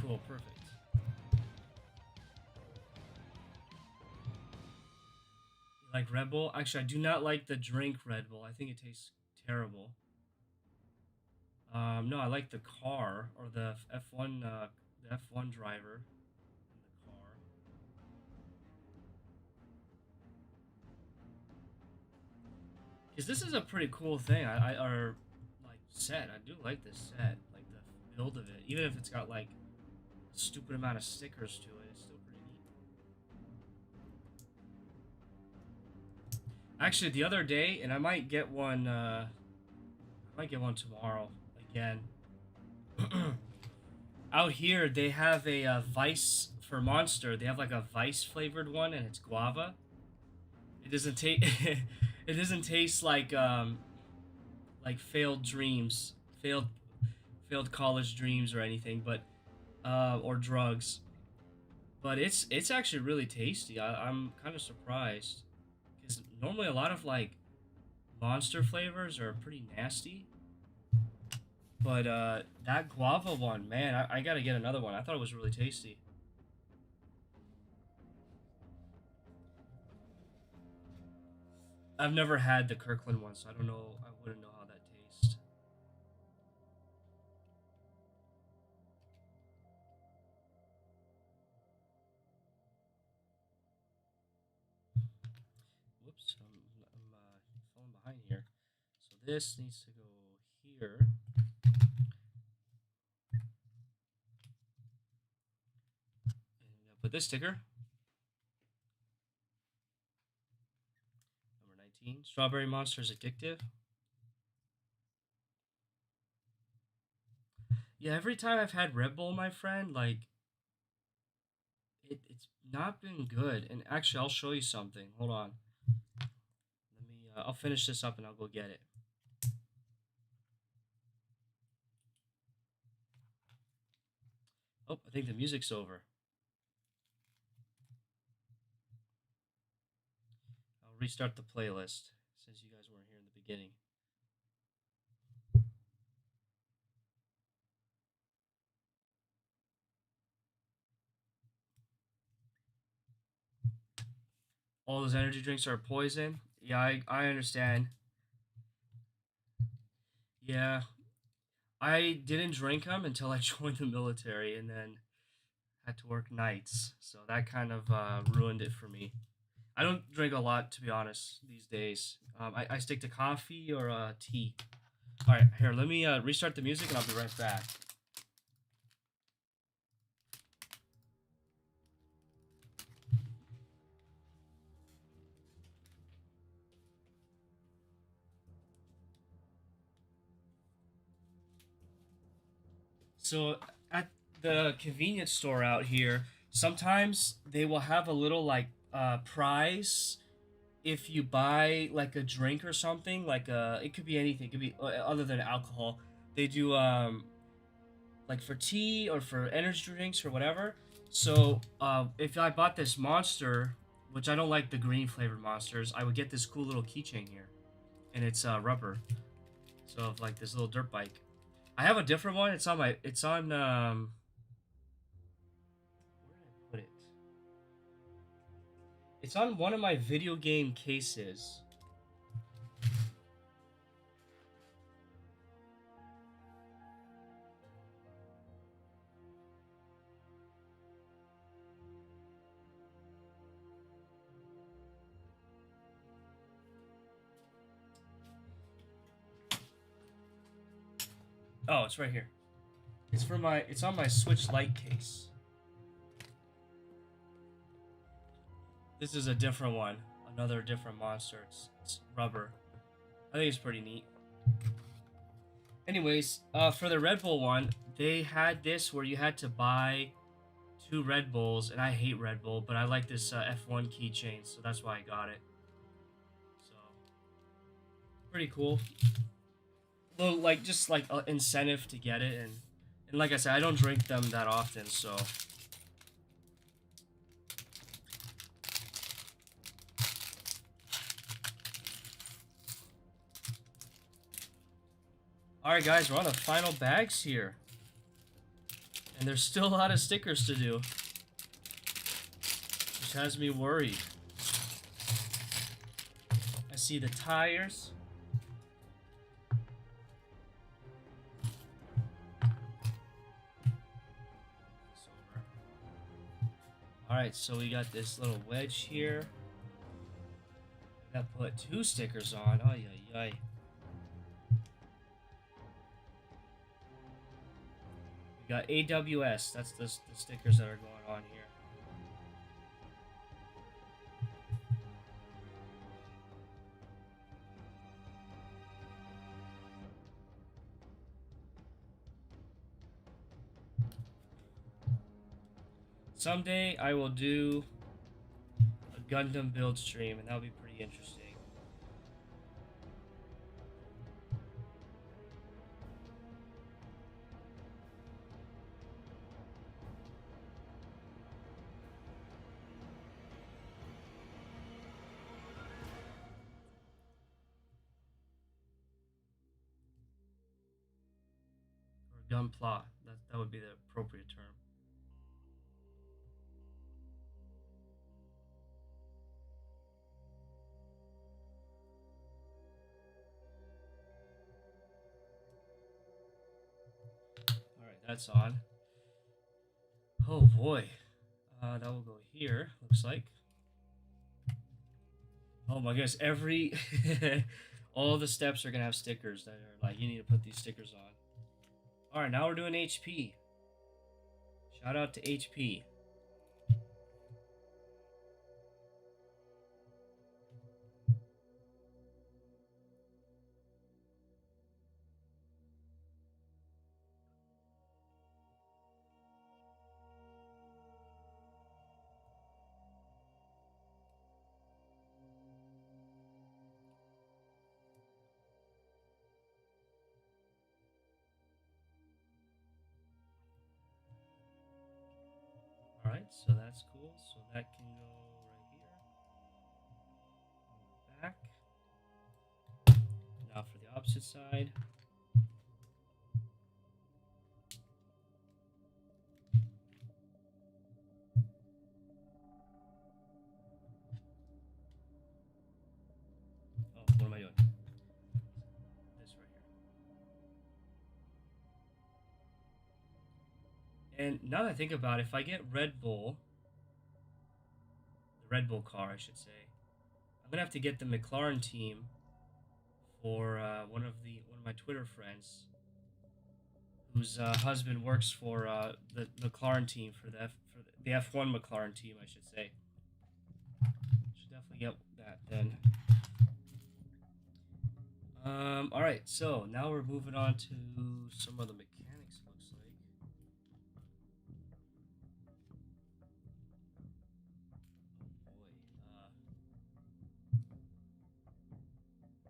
Cool, perfect. You like Red Bull? Actually, I do not like the drink Red Bull. I think it tastes terrible. No, I like the car or the F1 driver in the car. Because this is a pretty cool thing. Or like set. I do like this set, like the build of it. Even if it's got like a stupid amount of stickers to it, it's still pretty neat. Actually, the other day, and I might get one. I might get one tomorrow again. Out here, they have a Vice for Monster. They have like a Vice flavored one, and it's guava. It doesn't taste. It doesn't taste like failed dreams, failed college dreams or anything, but or drugs. But it's actually really tasty. I'm kind of surprised because normally a lot of like Monster flavors are pretty nasty. But that guava one, man, I gotta get another one. I thought it was really tasty. I've never had the Kirkland one, so I don't know. I wouldn't know how that tastes. Whoops, I'm falling behind here. So this needs to go here. And put this sticker. Number 19. Strawberry Monster is addictive. Yeah, every time I've had Red Bull, my friend, like it's not been good. And actually, I'll show you something. Hold on. Let me. I'll finish this up and I'll go get it. Oh, I think the music's over. I'll restart the playlist since you guys weren't here in the beginning. All those energy drinks are poison. Yeah, I understand. Yeah, I didn't drink them until I joined the military, and then had to work nights, so that kind of ruined it for me. I don't drink a lot, to be honest, these days. I stick to coffee or tea. All right, here, let me restart the music, and I'll be right back. So at the convenience store out here, sometimes they will have a little like prize if you buy like a drink or something. Like it could be anything. It could be other than alcohol. They do like for tea or for energy drinks or whatever. So if I bought this monster, which I don't like the green flavored monsters, I would get this cool little keychain here, and it's rubber. So of like this little dirt bike. I have a different one. It's on my. It's on. Where did I put it? It's on one of my video game cases. Oh, it's right here. It's for my. It's on my Switch Lite case. This is a different one. Another different monster. It's rubber. I think it's pretty neat. Anyways, for the Red Bull one, they had this where you had to buy two Red Bulls, and I hate Red Bull, but I like this F1 keychain, so that's why I got it. So pretty cool. Little like just like incentive to get it, and like I said, I don't drink them that often, so. All right, guys, we're on the final bags here, and there's still a lot of stickers to do, which has me worried. I see the tires. All right, so we got this little wedge here. That put two stickers on. Oh yeah, yeah. We got AWS. That's the stickers that are going on here. Someday I will do a Gundam build stream, and that'll be pretty interesting. Or Gunpla. That would be the appropriate term. All right, that's on. Oh boy. That will go here, looks like. Oh my goodness, every all the steps are gonna have stickers that are like you need to put these stickers on. Alright, now we're doing HP. Shout out to HP. Alright, so that's cool. So that can go right here. Back. Now for the opposite side. And now that I think about it, if I get Red Bull, the Red Bull car, I should say, I'm gonna have to get the McLaren team for one of my Twitter friends, whose husband works for the McLaren team for the F1 McLaren team, I should say. Should definitely get that then. All right, so now we're moving on to some of the mechanics. Looks like. Oh boy.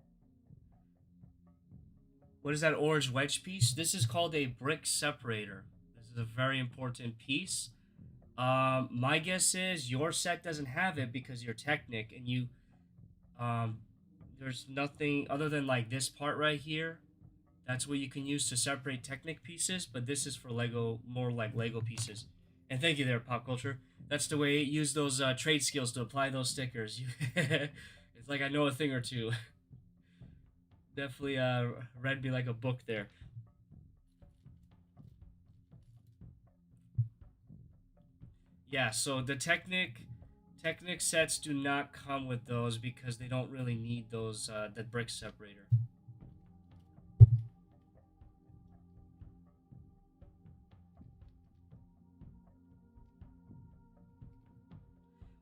What is that orange wedge piece? This is called a brick separator. This is a very important piece. My guess is your set doesn't have it because you're Technic, and you um, there's nothing other than like this part right here. That's what you can use to separate Technic pieces, but this is for Lego, more like Lego pieces. And thank you there, Pop Culture. That's the way you use those trade skills to apply those stickers. It's like I know a thing or two. Definitely read me like a book there. Yeah, so the Technic sets do not come with those because they don't really need those the brick separator.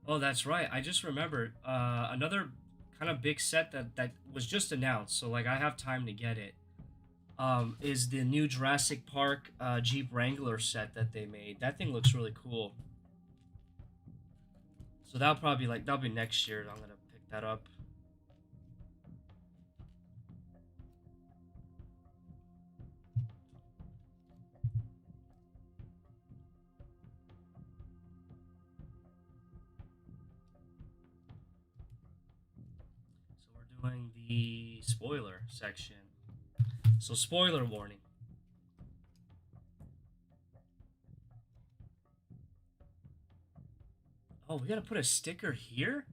Oh, that's right. I just remembered another kind of big set that was just announced, so like I have time to get it. Is the new Jurassic Park Jeep Wrangler set that they made. That thing looks really cool. So that'll be next year. I'm gonna pick that up. So we're doing the spoiler section. So spoiler warning. Oh, we gotta put a sticker here?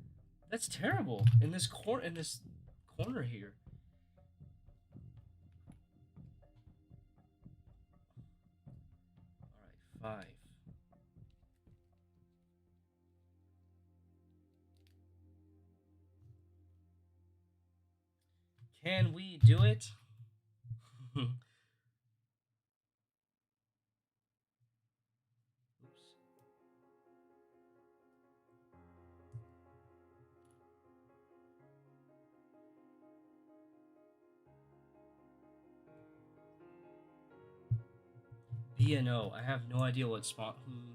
That's terrible. In this corner here. Alright, 5. Can we do it? Oops. B&O. I have no idea who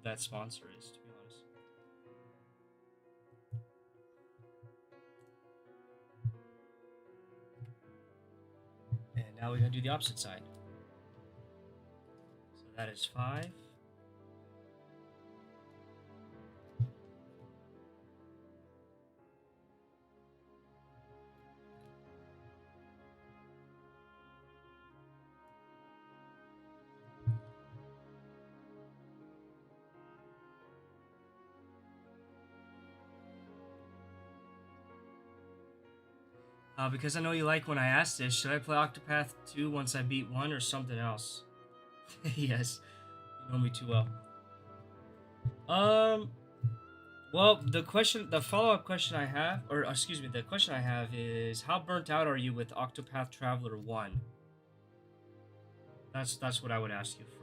that sponsor is, to be honest. And now we gotta do the opposite side. So that is 5. Because I know you like when I asked this, should I play Octopath 2 once I beat 1 or something else? Yes, you know me too well. Um, well, the follow-up question I have, or excuse me, the question I have is, how burnt out are you with Octopath Traveler 1? That's what I would ask you first.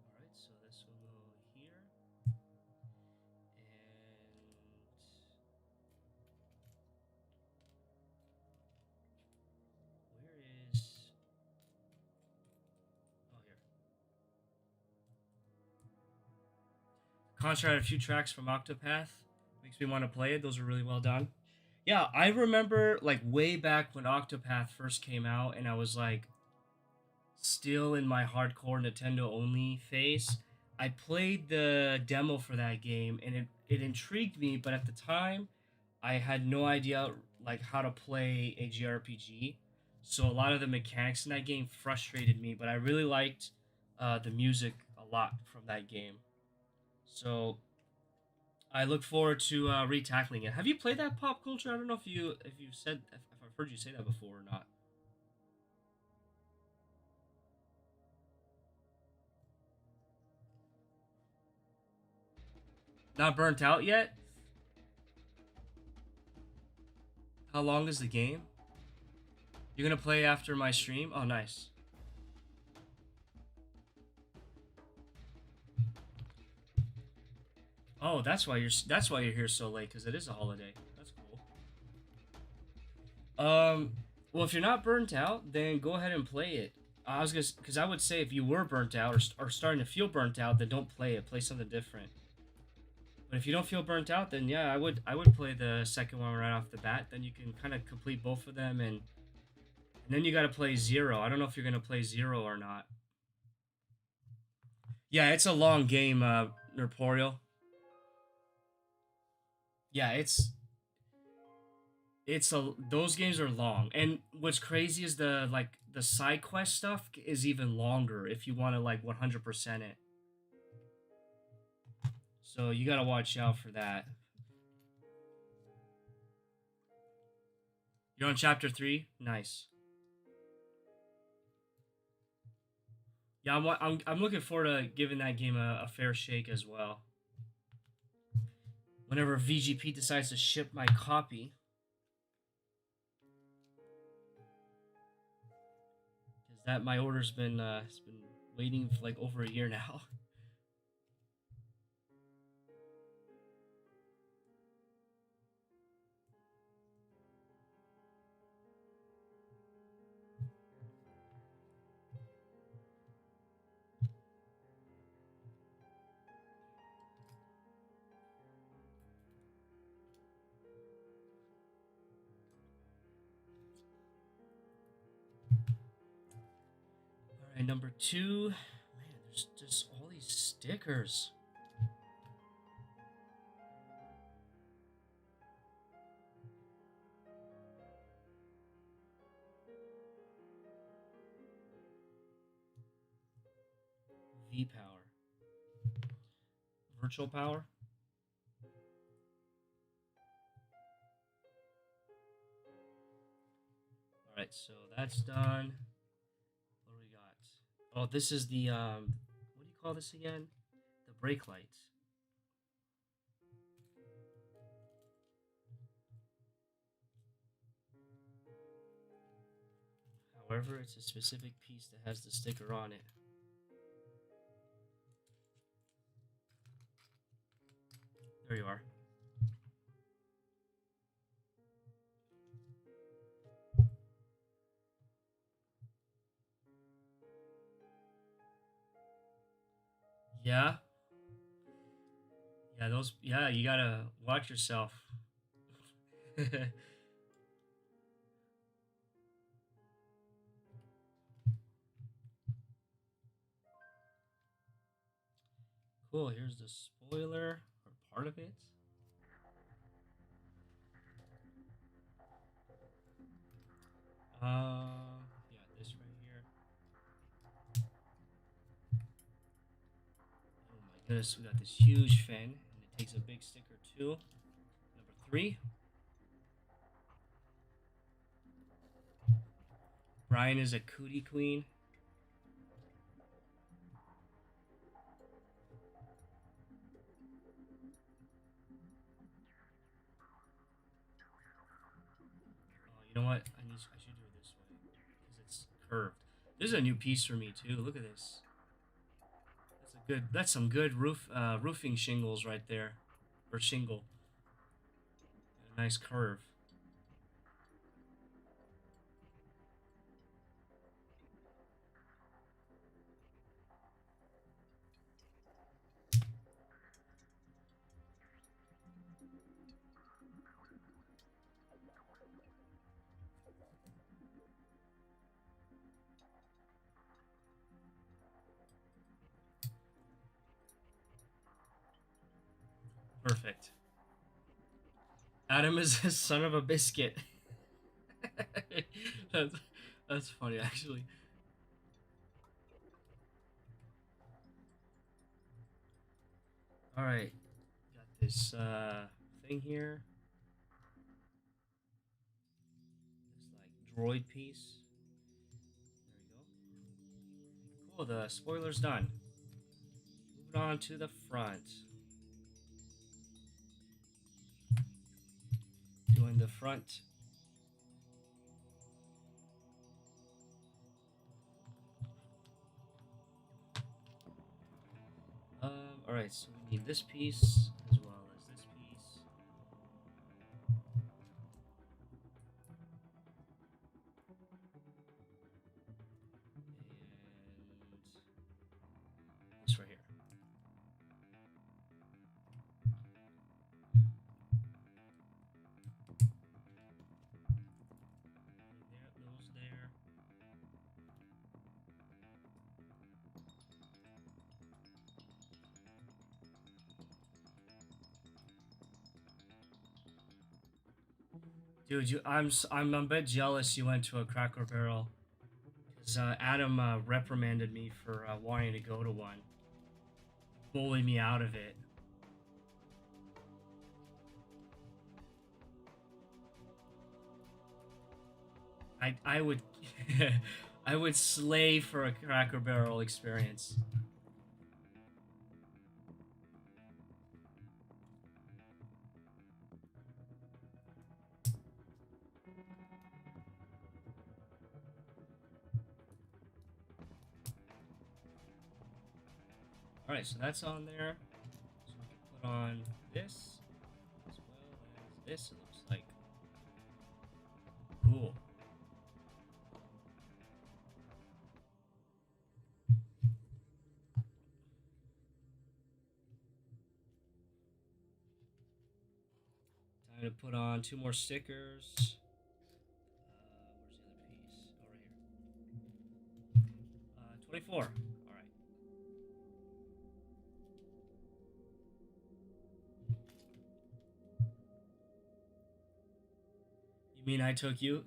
All right, so this will go here, and where is? Oh, here. Concert had a few tracks from Octopath. Makes me want to play it. Those are really well done. Yeah, I remember like way back when Octopath first came out, and I was like still in my hardcore Nintendo only phase. I played the demo for that game, and it intrigued me, but at the time, I had no idea like how to play a JRPG. So a lot of the mechanics in that game frustrated me, but I really liked the music a lot from that game. So I look forward to retackling it. Have you played that pop culture? I don't know if you said if I've heard you say that before or not. Not burnt out yet? How long is the game? You're gonna play after my stream? Oh, nice. Oh, that's why you're here so late because it is a holiday. That's cool. Well, if you're not burnt out, then go ahead and play it. I was gonna because I would say if you were burnt out or starting to feel burnt out, then don't play it. Play something different. But if you don't feel burnt out, then yeah, I would play the second one right off the bat. Then you can kind of complete both of them, and then you got to play zero. I don't know if you're gonna play zero or not. Yeah, it's a long game, Nerporial. Yeah, it's a those games are long, and what's crazy is the side quest stuff is even longer if you want to like 100% it. So you gotta watch out for that. You're on chapter 3. Nice. Yeah, I'm looking forward to giving that game a fair shake as well. Whenever VGP decides to ship my copy, because that my order's been it's been waiting for like over a year now. All right, number 2. Man, there's just all these stickers. V power, virtual power. All right, so that's done. What do we got? Oh, this is the what do you call this again? The brake lights. However, it's a specific piece that has the sticker on it. There you are. Yeah. Yeah, those yeah, you gotta watch yourself. Cool, here's the spoiler or part of it. Yeah, this right here. Oh my goodness, we got this huge fan, and it takes a big sticker too. Number 3, Brian is a cootie queen. Oh, you know what? I should do it this way because it's curved. This is a new piece for me too. Look at this. That's some good roofing shingles right there, or shingle. A nice curve. Perfect. Adam is a son of a biscuit. that's, that's funny, actually. All right, got this thing here. This like droid piece. There we go. Cool. The spoiler's done. Moving on to the front. Doing the front. All right. So we need this piece as well as this piece. And this right here. There, those there. Dude, I'm a bit jealous you went to a Cracker Barrel because Adam reprimanded me for wanting to go to one, bullied me out of it. I would I would slay for a Cracker Barrel experience. All right, so that's on there. So we can put on this as well as this. It looks like cool. Time to put on two more stickers. Where's the other piece? Oh, right here. 24. All right. You mean I took you?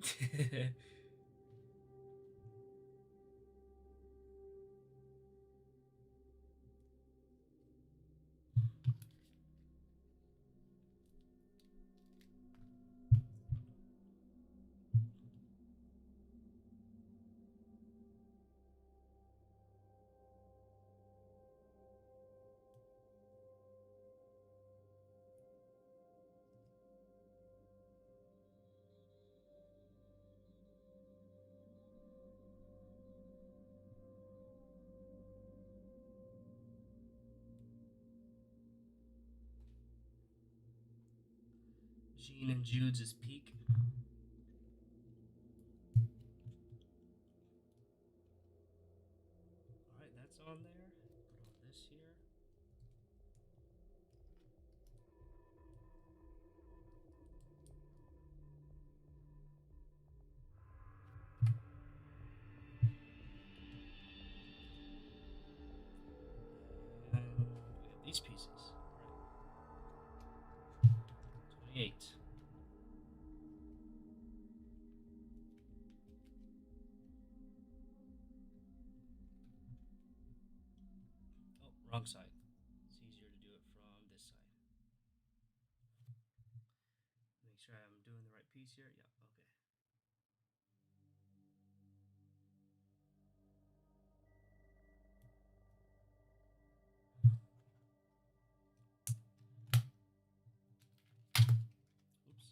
Gene and Jude's is peak. All right, that's on there. Put on this here. And we have these pieces. All right. 28. Oh, wrong side. It's easier to do it from this side. Make sure I'm doing the right piece here. Yeah, okay. Oops.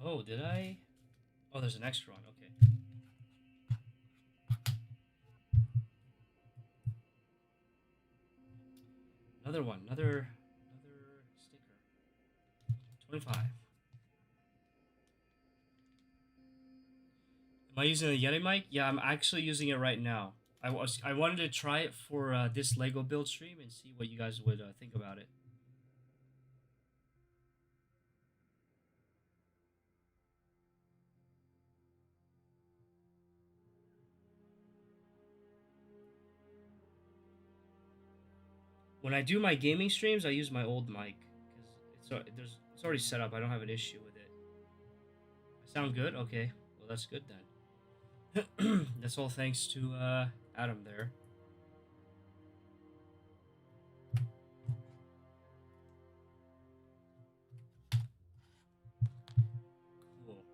Oh, did I? Oh, there's an extra one. Okay. Another one. Another sticker. 25. Am I using a Yeti mic? Yeah, I'm actually using it right now. I wanted to try it for this Lego build stream and see what you guys would think about it. When I do my gaming streams, I use my old mic because it's already set up. I don't have an issue with it. I sound good? Okay. Well, that's good then. That's all thanks to Adam there. Cool.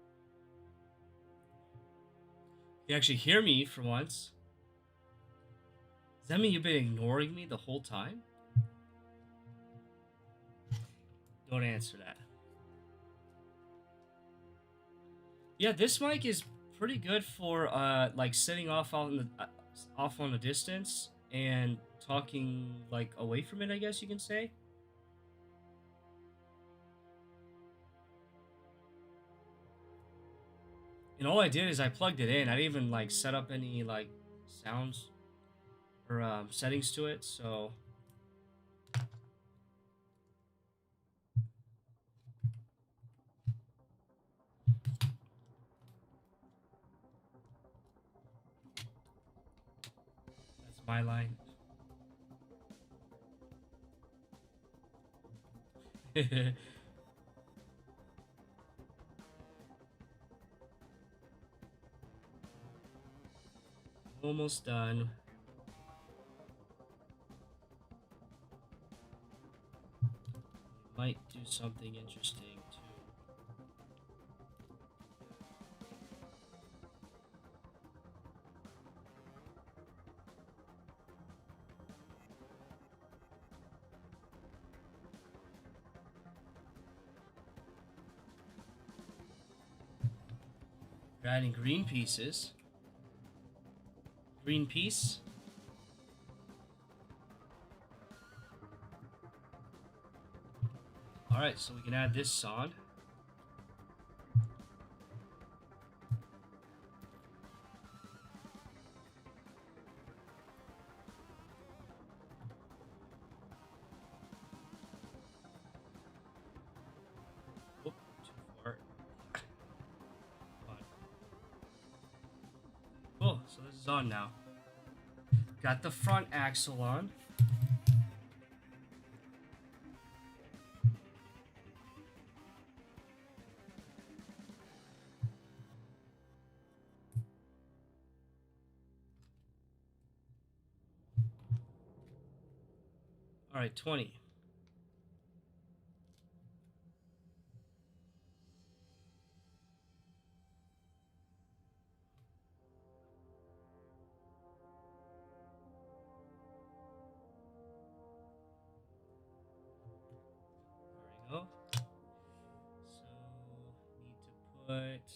You actually hear me for once. Does that mean you've been ignoring me the whole time? Don't answer that. Yeah, this mic is pretty good for like sitting off on the distance and talking like away from it, I guess you can say. And all I did is I plugged it in. I didn't even like set up any like sounds or settings to it, so that's my line. Almost done. Might do something interesting too. We're adding green pieces. Green piece. Alright, so we can add this on. Oop, too far. Come on. Cool, so this is on now. Got the front axle on. All right, 20. There we go. So, need to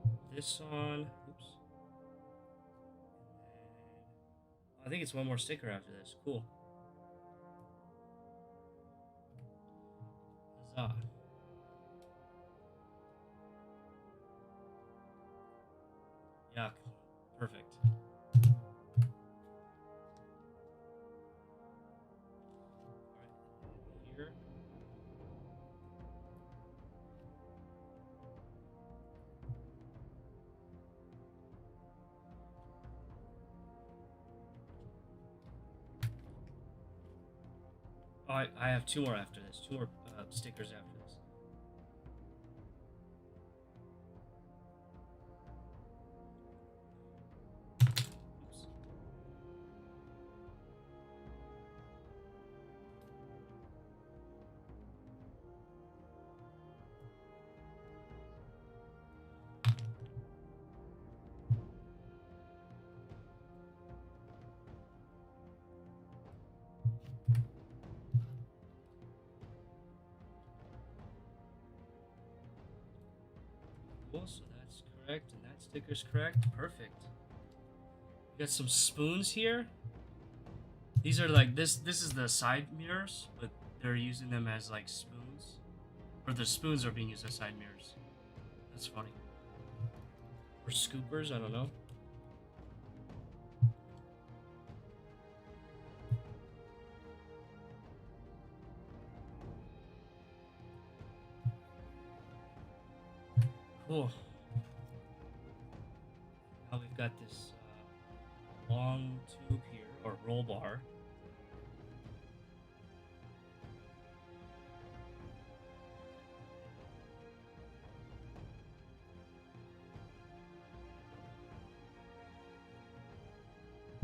put this on. Oops. And then, I think it's one more sticker after this. Cool. Huzzah. Yuck. Perfect. Alright, here. Oh, I have two more after this. Two more stickers after this. Oops. Cool, so that's correct, and that sticker's correct. Perfect. We got some spoons here. These are like this is the side mirrors, but they're using them as like spoons. Or the spoons are being used as side mirrors. That's funny. Or scoopers, I don't know. Cool. Now we've got this long tube here, or roll bar.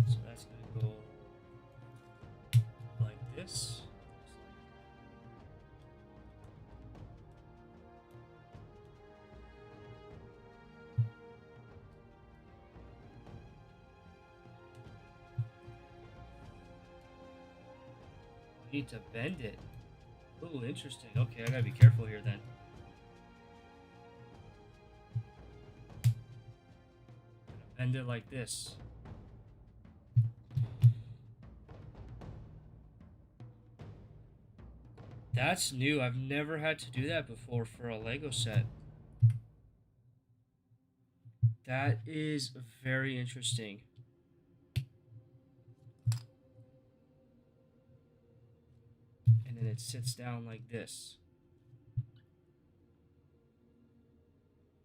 So that's going to go like this. Need to bend it. Oh, interesting. Okay, I gotta be careful here then. Bend it like this. That's new. I've never had to do that before for a Lego set. That is very interesting. And then it sits down like this.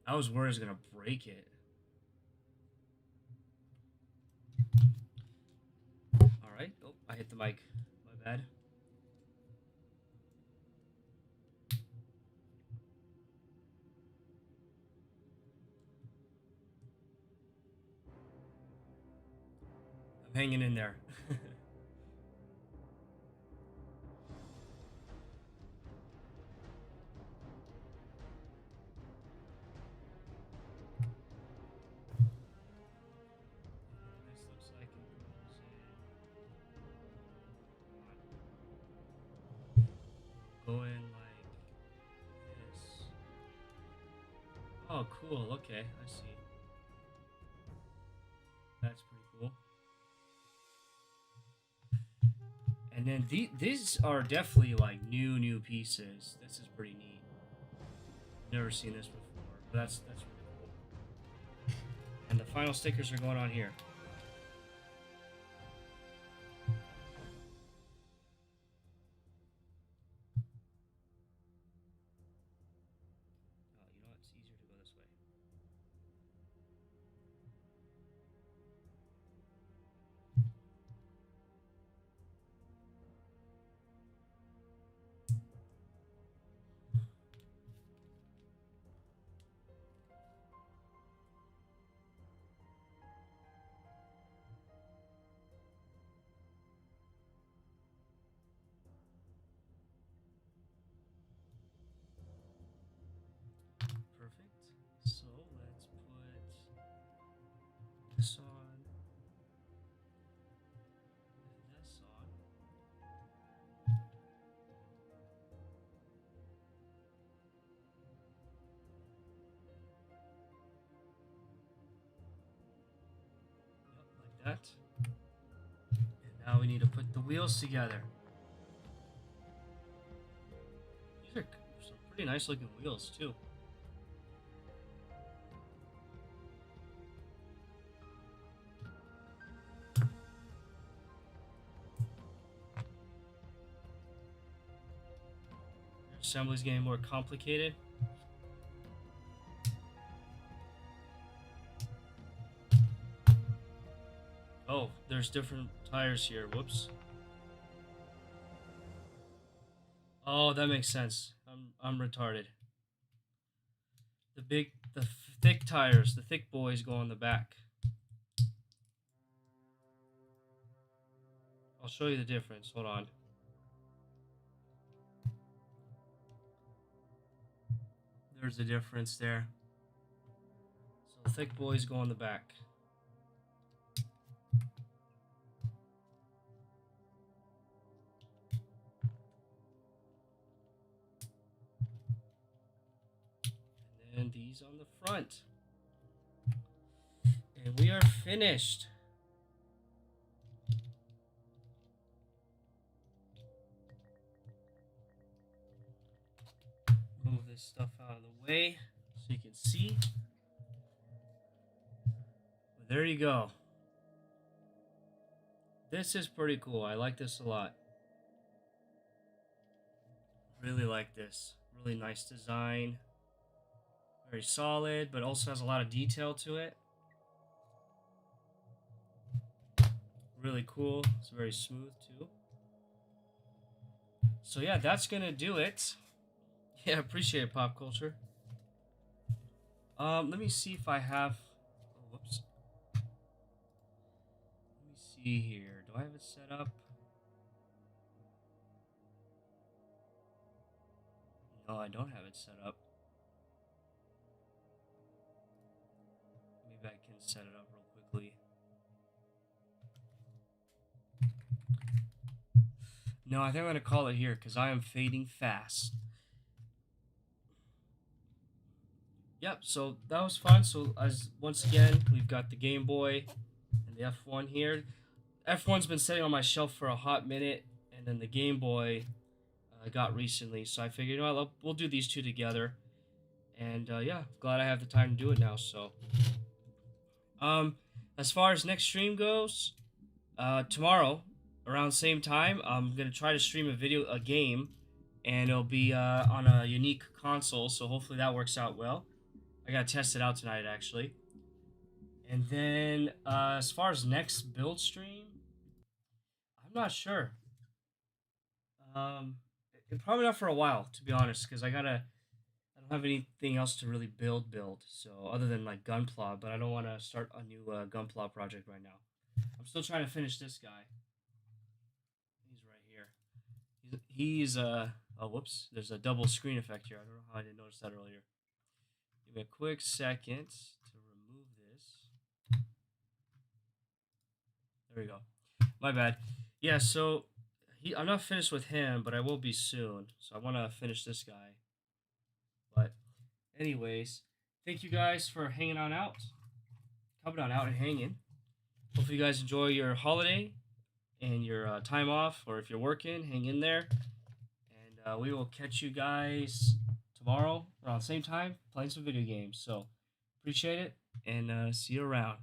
I was worried I was gonna break it. Alright. Oh, I hit the mic. My bad. I'm hanging in there. Go in like this. Oh, cool. Okay, I see. That's pretty cool. And then these are definitely like new pieces. This is pretty neat. Never seen this before, but that's really cool. And the final stickers are going on here. So let's put this on, and this on. Yep, like that. And now we need to put the wheels together. These are some pretty nice looking wheels too. Assembly's getting more complicated. Oh, there's different tires here. Whoops. Oh, that makes sense. I'm retarded. The thick tires, the thick boys go on the back. I'll show you the difference. Hold on. There's a difference there. So the thick boys go on the back. And then these on the front. And we are finished. move this stuff out of the way so you can see. But there you go. This is pretty cool. I like this a lot. Really like this. Really nice design. Very solid, but also has a lot of detail to it. Really cool. It's very smooth too. So yeah, that's gonna do it. Yeah, appreciate it, pop culture. Let me see if I have. Oh, whoops. Let me see here. Do I have it set up? No, I don't have it set up. Maybe I can set it up real quickly. No, I think I'm gonna call it here because I am fading fast. Yep, so that was fun. So as once again, we've got the Game Boy and the F1 here. F1's been sitting on my shelf for a hot minute, and then the Game Boy I got recently. So I figured, well, we'll do these two together. And yeah, glad I have the time to do it now. So, as far as next stream goes, tomorrow around the same time, I'm gonna try to stream a game, and it'll be on a unique console. So hopefully that works out well. I gotta test it out tonight, actually. And then, as far as next build stream, I'm not sure. Um, probably not for a while, to be honest, because I don't have anything else to really build. So other than like Gunpla, but I don't want to start a new Gunpla project right now. I'm still trying to finish this guy. He's right here. He's oh whoops, there's a double screen effect here. I don't know how I didn't notice that earlier. Give me a quick second to remove this. There we go. My bad. Yeah, so I'm not finished with him, but I will be soon. So I want to finish this guy. But anyways, thank you guys for hanging on out. Coming on out and hanging. Hopefully you guys enjoy your holiday and your time off, or if you're working, hang in there. And we will catch you guys tomorrow around the same time playing some video games. So appreciate it, and see you around.